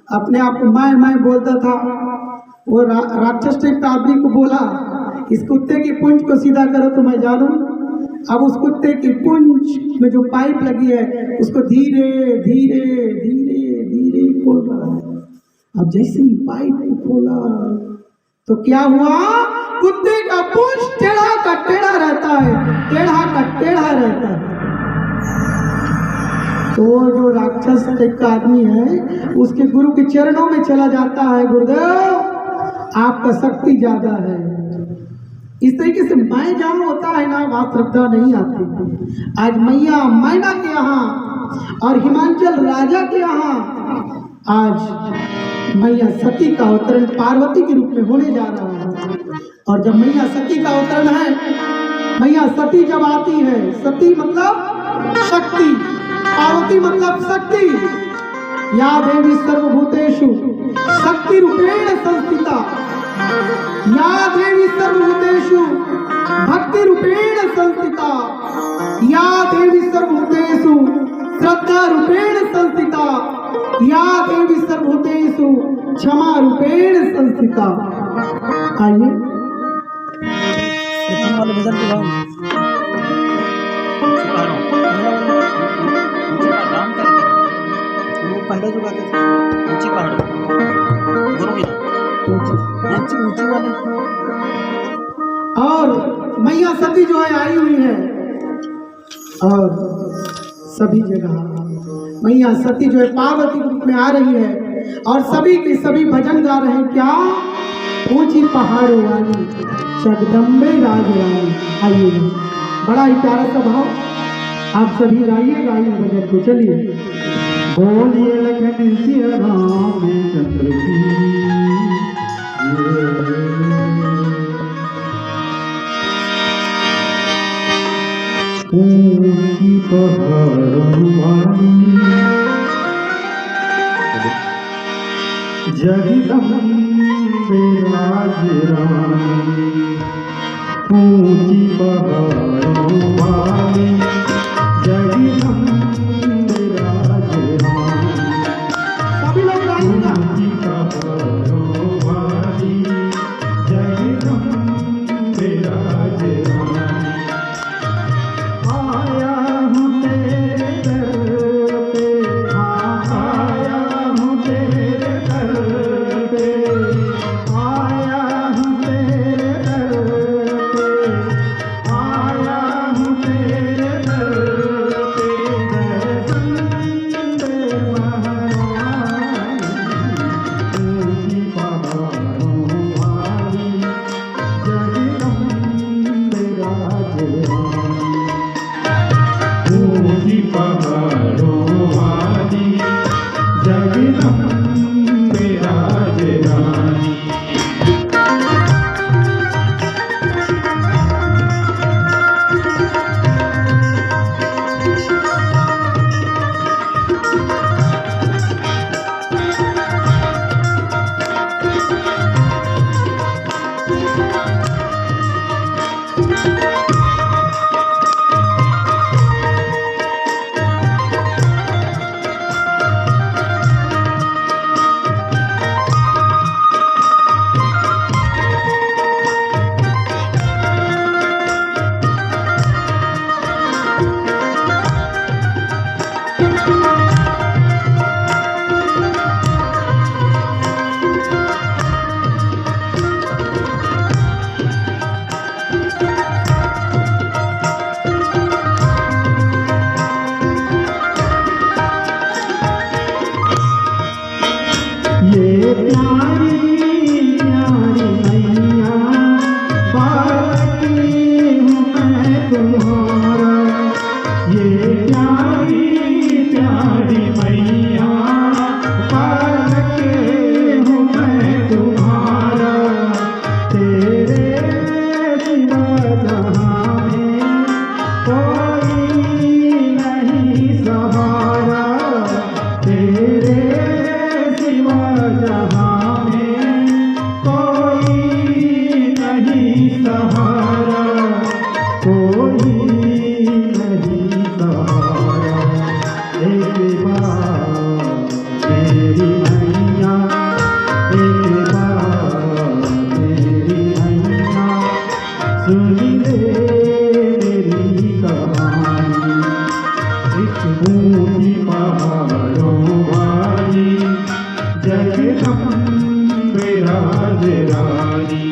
अपने आप को मैं बोलता था, वो राक्षस टाइप का आदमी को बोला इस कुत्ते की पूंछ को सीधा करो तो मैं जानूं। अब उस कुत्ते की पूंछ में जो पाइप लगी है उसको धीरे धीरे धीरे धीरे खोल रहा है। अब जैसे ही पाइप को खोला तो क्या हुआ, कुत्ते का पूंछ टेढ़ा का टेढ़ा रहता है, टेढ़ा का टेढ़ा रहता है। तो जो राक्षस टाइप का आदमी है उसके गुरु के चरणों में चला जाता है, गुरुदेव आपका शक्ति ज्यादा है। इस तरीके से मैं जहाँ होता है ना वहाँ श्रद्धा नहीं आती। आज मैया मैना के यहाँ और हिमांचल राजा के यहाँ आज मैया सती का अवतरण पार्वती के रूप में होने जा रहा है। और जब मैया सती का अवतरण है, मैया सती जब आती है, सती मतलब शक्ति, पार्वती मतलब शक्ति। या देवी सर्वभूतेषु शक्ति रूपेण संस्थिता, या देवी सर्वभूतेषु भक्ति रूपेण संस्थिता, या देवी सर्वभूतेषु श्रद्धा रूपेण संस्थिता, या देवी सर्वभूतेषु क्षमा रूपेण संस्थिता। आइए पहले जो गाते थे ऊंची पहाड़ गुरु ऊंची वाले, और मैया सती जो है आई हुई है, और सभी जगह मैया सती जो है पार्वती के रूप में आ रही है, और सभी के सभी भजन गा रहे हैं। क्या ऊंची पहाड़ों वाली जगदम्बे राजरानी। आइए बड़ा ही प्यारा सा भाव, आप सभी गाइएगा इस भजन को। चलिए बोलिए लखन सिया रामचंद्र की, ऊंची पहाड़ों वाली जगदम्बे राजरानी, ऊंची पहाड़ों वाली जगदम्बे राजरानी, सभी लोग गाइएगा। ऊंची पहाड़ों वाली जगदम्बे राजरानी, आया हूँ तेरे विराजरानी। ये प्यारी प्यारी मैया बाकी हूँ मैं तुम्हारा। ये प्यारी प्यारी मैया बाकी हूँ मैं तुम्हारा। तेरे सिवा जहाँ में कोई नहीं सहारा। तेरे सिवा जहाँ में कोई नहीं सहारा। कोई नहीं सहारा। एक बार मेरी मैया, एक बार मेरी मैया सुन ले मेरी कहानी। एक ऊँची पहाड़ों वाली जगदम्बे राजरानी।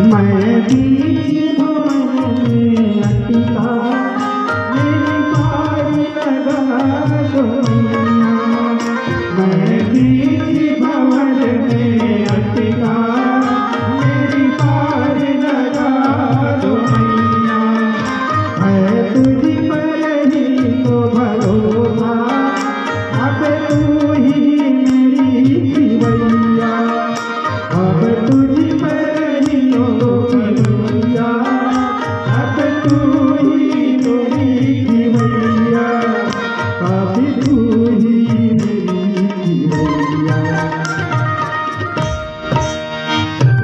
मैं बीच भवन में अटका मेरी बारी लगा दो मैया। मैं बीच भवन में अटका मेरी बारी लगा दो मैया। है तुझ पर ही तो भरोसा, अब तू ही मेरी खिवैया। अब तुझ पर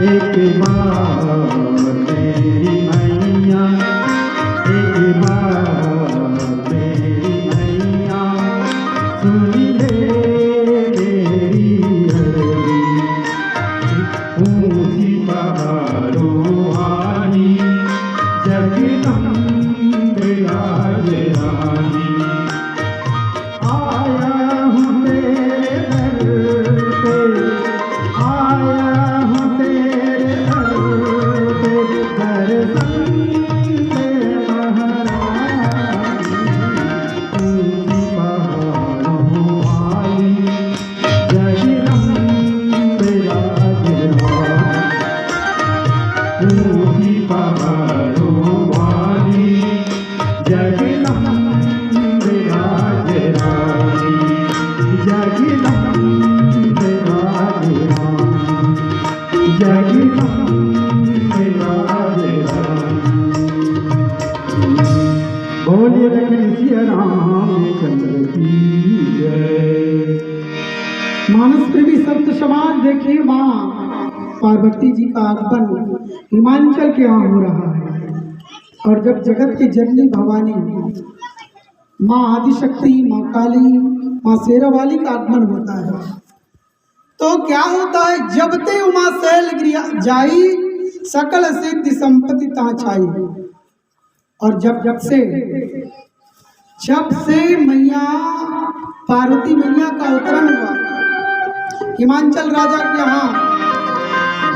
एक बार मेरी मैया, एक बार मेरी मैया सुन ले मेरी अर्जी। ऊँची पहाड़ों वाली जगदम्बे राजरानी। आया हूँ तेरे दर पे, आया हूँ तेरे दर पे, दर्शन दे महारानी। ऊँची पहाड़ों वाली जगदम्बे राजरानी। ऊँची पहाड़ों वाली जगदम्बे राजरानी। जगदम्बे राजरानी, जगदम्बे रामचंद्र की जय। मानस प्रेमी संत समाज देखिए, माँ पार्वती जी का आगमन हिमांचल के यहाँ हो रहा है। और जब जगत की जननी भवानी माँ आदिशक्ति, माँ काली, माँ शेरावाली का आगमन होता है तो क्या होता है? जब ते उमा शैल गिरिया जाई, सकल सिद्धि संपत्ति ता छाई। और जब से मैया पार्वती मैया का अवतरण हुआ, हिमांचल राजा के यहाँ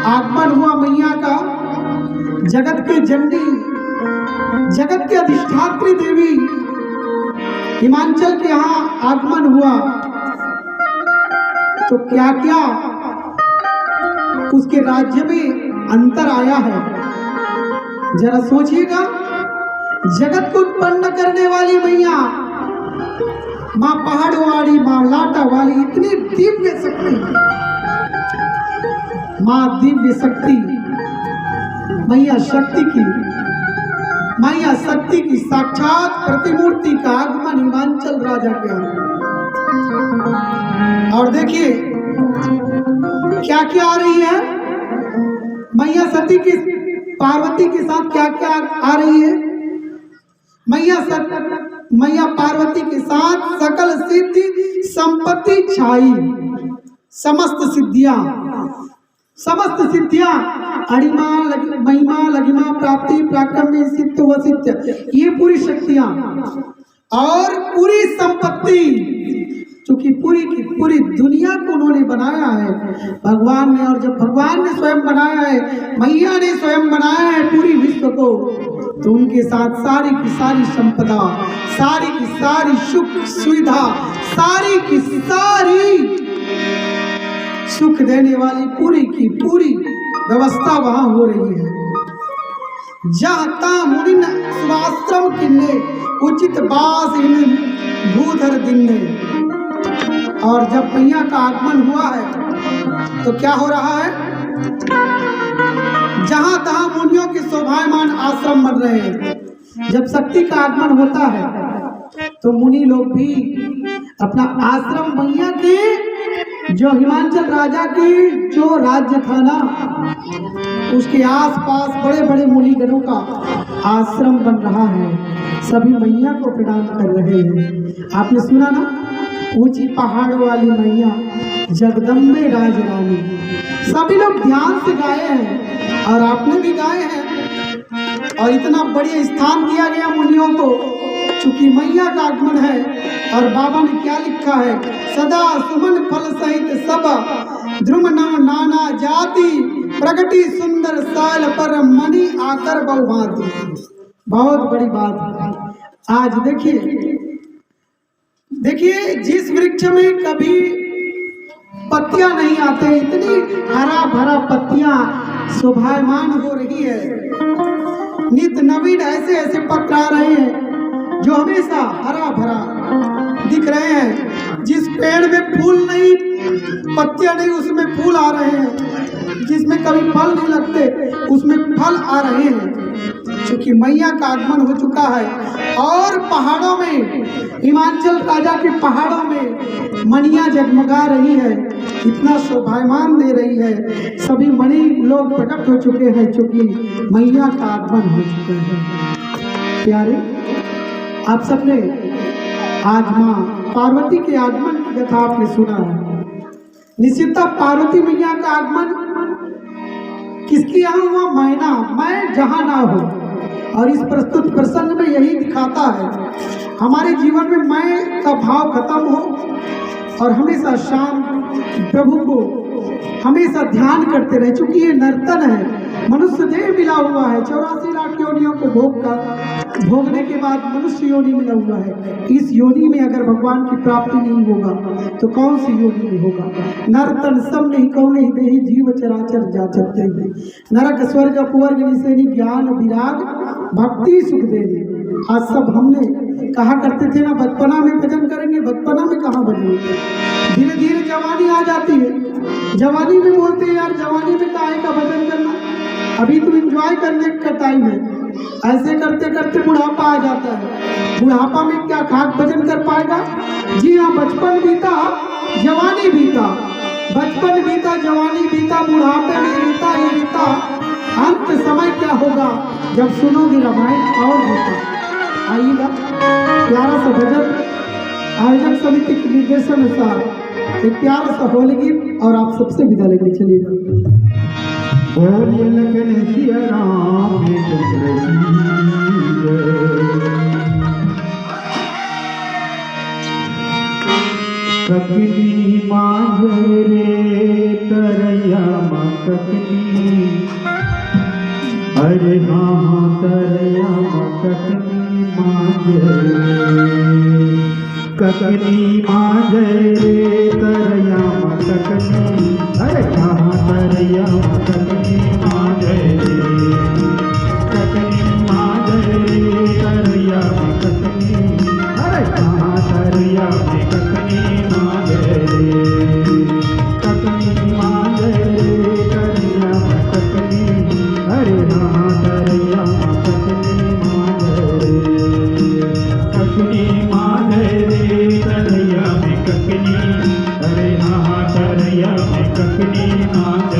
आगमन हुआ मैया का, जगत के जननी, जगत के अधिष्ठात्री देवी हिमांचल के यहाँ आगमन हुआ, तो क्या क्या उसके राज्य में अंतर आया है जरा सोचिएगा। जगत को उत्पन्न करने वाली मैया माँ पहाड़वाड़ी, माँ लाटा वाली, इतनी दिव्य शक्ति, माँ दिव्य शक्ति, मैया शक्ति की साक्षात प्रतिमूर्ति का आगमन हिमांचल राजा के यहाँ। और देखिए क्या क्या आ रही है मैया सती की, पार्वती के साथ क्या क्या आ रही है। मैया पार्वती के साथ सकल सिद्धि संपत्ति छाई, समस्त सिद्धियां अणिमा महिमा लघिमा प्राप्ति प्राक्रम्य सिद्ध व सिद्ध, ये पूरी शक्तियां और पूरी संपत्ति, क्योंकि पूरी की पूरी दुनिया को उन्होंने बनाया है भगवान ने। और जब भगवान ने स्वयं बनाया है, मैया ने स्वयं बनाया है पूरी विश्व को, तो उनके साथ सारी की सारी संपदा, सारी की सारी सुख सुविधा, सारी की सारी सुख देने वाली पूरी की पूरी व्यवस्था वहां हो रही है। जाता मुनिन स्वाश्रम किन्ने, उचित बास इन भूधर दिन्ने। और जब मैया का आगमन हुआ है तो क्या हो रहा है? जहां तहां मुनियों के शोभायमान आश्रम बन रहे हैं। जब शक्ति का आगमन होता है तो मुनि लोग भी अपना आश्रम, मैया के जो हिमांचल राजा की जो राज्य था ना, उसके आसपास बड़े बड़े मुनिगणों का आश्रम बन रहा है, सभी मैया को प्रणाम कर रहे हैं। आपने सुना ना, ऊंची पहाड़ वाली मैया जगदम्बे राजरानी, सभी लोग ध्यान से गाए हैं और आपने भी गाए हैं। और इतना बढ़िया स्थान दिया गया मुनियों को, चूंकि मैया का आगमन है। और बाबा ने क्या लिखा है? सदा सुमन फल सहित सब ध्रुम नाना जाति, प्रगति सुंदर साल पर मणि आकर बहुभांति। बहुत बड़ी बात है। आज देखिए जिस वृक्ष में कभी पत्तियां नहीं आते, इतनी हरा भरा पत्तियां शोभायमान हो रही है, नित नवीन ऐसे ऐसे पत्र आ रहे हैं जो हमेशा हरा भरा दिख रहे हैं। जिस पेड़ में फूल नहीं, पत्तियां नहीं, उसमें फूल आ रहे हैं। जिसमें कभी फल नहीं लगते, उसमें फल आ रहे हैं, क्योंकि मैया का आगमन हो चुका है। और पहाड़ों में, हिमांचल राजा के पहाड़ों में मणियां जगमगा रही है, इतना शोभायमान दे रही है। सभी मणि लोग प्रकट हो चुके हैं, क्योंकि मैया का आगमन हो चुका है। प्यारे, आप सबने आज माँ पार्वती के आगमन की कथा आपने सुना है। निश्चितता पार्वती मैया का आगमन किसके यहाँ हुआ? मैना, मैं जहाँ ना हो। और इस प्रस्तुत प्रसंग में यही दिखाता है, हमारे जीवन में मैं का भाव खत्म हो और हमेशा शांत प्रभु को हमेशा ध्यान करते रहे। चूंकि ये नर्तन है, मनुष्य देह मिला हुआ है, 84 लाख योनियों को भोगने के बाद मनुष्य योनि मिला हुआ है। इस योनि में अगर भगवान की प्राप्ति नहीं होगा तो कौन सी योनि में होगा? नर्तन सब नहीं कौन ही दे जीव चराचर जा चलते हुए, नरक स्वर्ग अपवर्ग निसेनी ज्ञान विराग भक्ति सुख देने। आज सब हमने कहा करते थे ना, बचपना में भजन करेंगे, बचपना में कहाँ भजन होते, धीरे धीरे जवानी आ जाती है, जवानी में बोलते हैं यार जवानी में काहे का भजन करना, अभी तो एंजॉय करने का टाइम है। ऐसे करते करते बुढ़ापा आ जाता है। बुढ़ापा में क्या खाक भजन कर पाएगा? जी हाँ, बचपन बीता जवानी बीता, बचपन बीता जवानी बीता, बुढ़ापे में रीता ही रीता, अंत समय क्या होगा जब सुनोगे रामायण और गीता। आइएगा प्यारा सा भजन आयोजक समिति के निर्देशन अनुसार एक प्यारा सा होली गीत और आप सबसे विदा लेके चलिएगा। बोलिए लगन सिया राम चंद्र की ककनी मांग रे तरैया माँ ककनी, अरे हाँ तरैया माँ ककनी मांग ककनी मांग रे तरैया माँ ककनी, अरे हाँ तरैया माँ ककनी मांग ककनी मांग तरैया माँ ककनी, अरे हाँ तरैया में ककनी मांग ककनी मांग तरैया माँ ककनी, अरे हाँ तरैया माँ ककनी मांग ककनी मांग तरैया में ककनी, अरे हाँ तरैया में ककनी मांग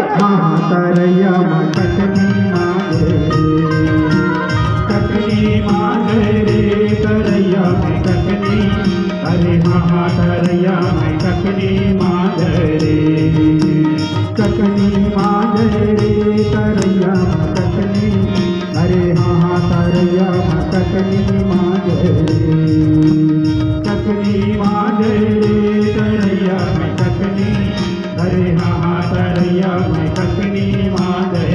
तरैया माँ ककनी मांगे ककनी मांगे रे तरैया में ककनी, अरे हाँ तरैया में ककनी मांगे रे ककनी मांगे रे तरैया में ककनी, अरे हाँ तरैया में ककनी मांगे ककनी मांगे रे तरैया में ककनी, अरे हाँ तरैया में ककनी मांगे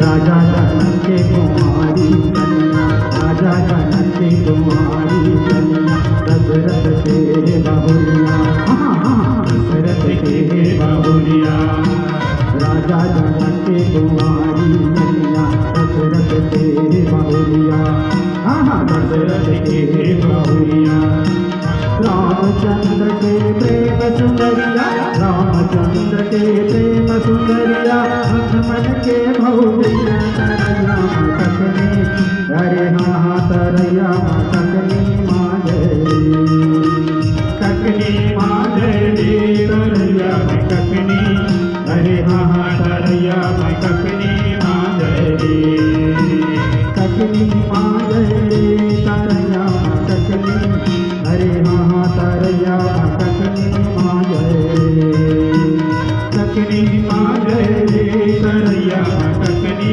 राजा जनक के कुमारी कन्या, राजा जनक के कुमारी कन्या, दशरथ के बाहुलिया, दशरथ के बाहुलिया, राजा जनक के कुमारी कन्या, दशरथ के बाहुलिया, दशरथ के बाहुलिया, रामचंद्र के प्रेम सुंदरिया, रामचंद्र के प्रेम सुंदरिया, लक्ष्मण के भौरिया, तरैया माँ ककनी, अरे हाँ तरैया माँ ककनी मांगे ककनी मांगे तरैया में ककनी, अरे हाँ तरैया में ककनी मांगे ककनी मांगे तरैया माँ ककनी, अरे हाँ तरैया माँ ककनी मांगे ककनी मांगे तरैया माँ ककनी,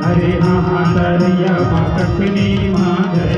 अरे हाँ तरैया माँ ककनी मांगे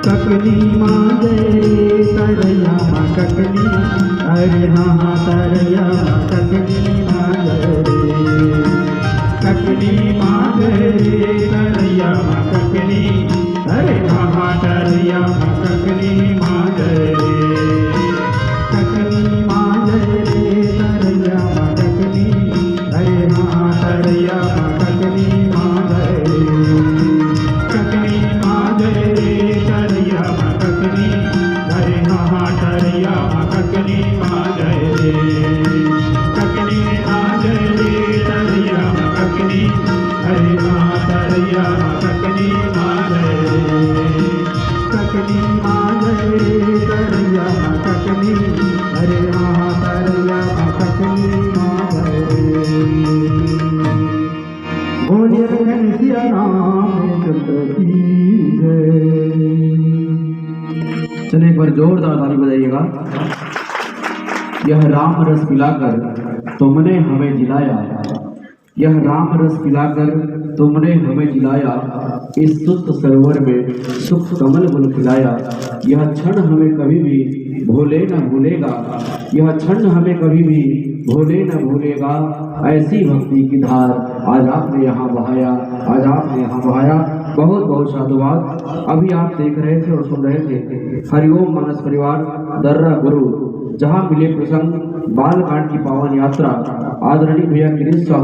ककनी मांगे तरैया माँ ककनी, अरे हाँ तरैया माँ ककनी मांगे ककनी मांगे ककनी अरे हाँ टरिया ककनी माँ जय रे ककनी माँ जय रे टरिया ककनी अरे हाँ टरिया ककनी माँ जय रे ककनी माँ जय रे टरिया ककनी अरे हाँ टरिया ककनी माँ जय रे ककनी माँ जय रे टरिया ककनी अरे हाँ टरिया ककनी माँ जय रे ककनी माँ जय रे टरिया ककनी अरे हाँ टरिया ककनी माँ जय रे बोलिए घनश्याम राम की जय। चलिए एक बार जोरदार ताली बजाइएगा। यह राम रस पिलाकर तुमने हमें जिलाया, यह राम रस पिलाकर तुमने हमें जिलाया, इस सुत सरोवर में सुख कमल फूल खिलाया। यह क्षण हमें कभी भी भूले न भूलेगा, यह क्षण हमें कभी भी भूले न भूलेगा। ऐसी भक्ति की धार आज आपने यहाँ बहाया, आज आपने यहाँ बहाया। बहुत बहुत साधुवाद। अभी आप देख रहे थे और सुन रहे थे हरिओम मानस परिवार दर्रा गुरु, जहाँ मिले प्रसंग बालकांड की पावन यात्रा आदरणीय भैया गिरीश साहू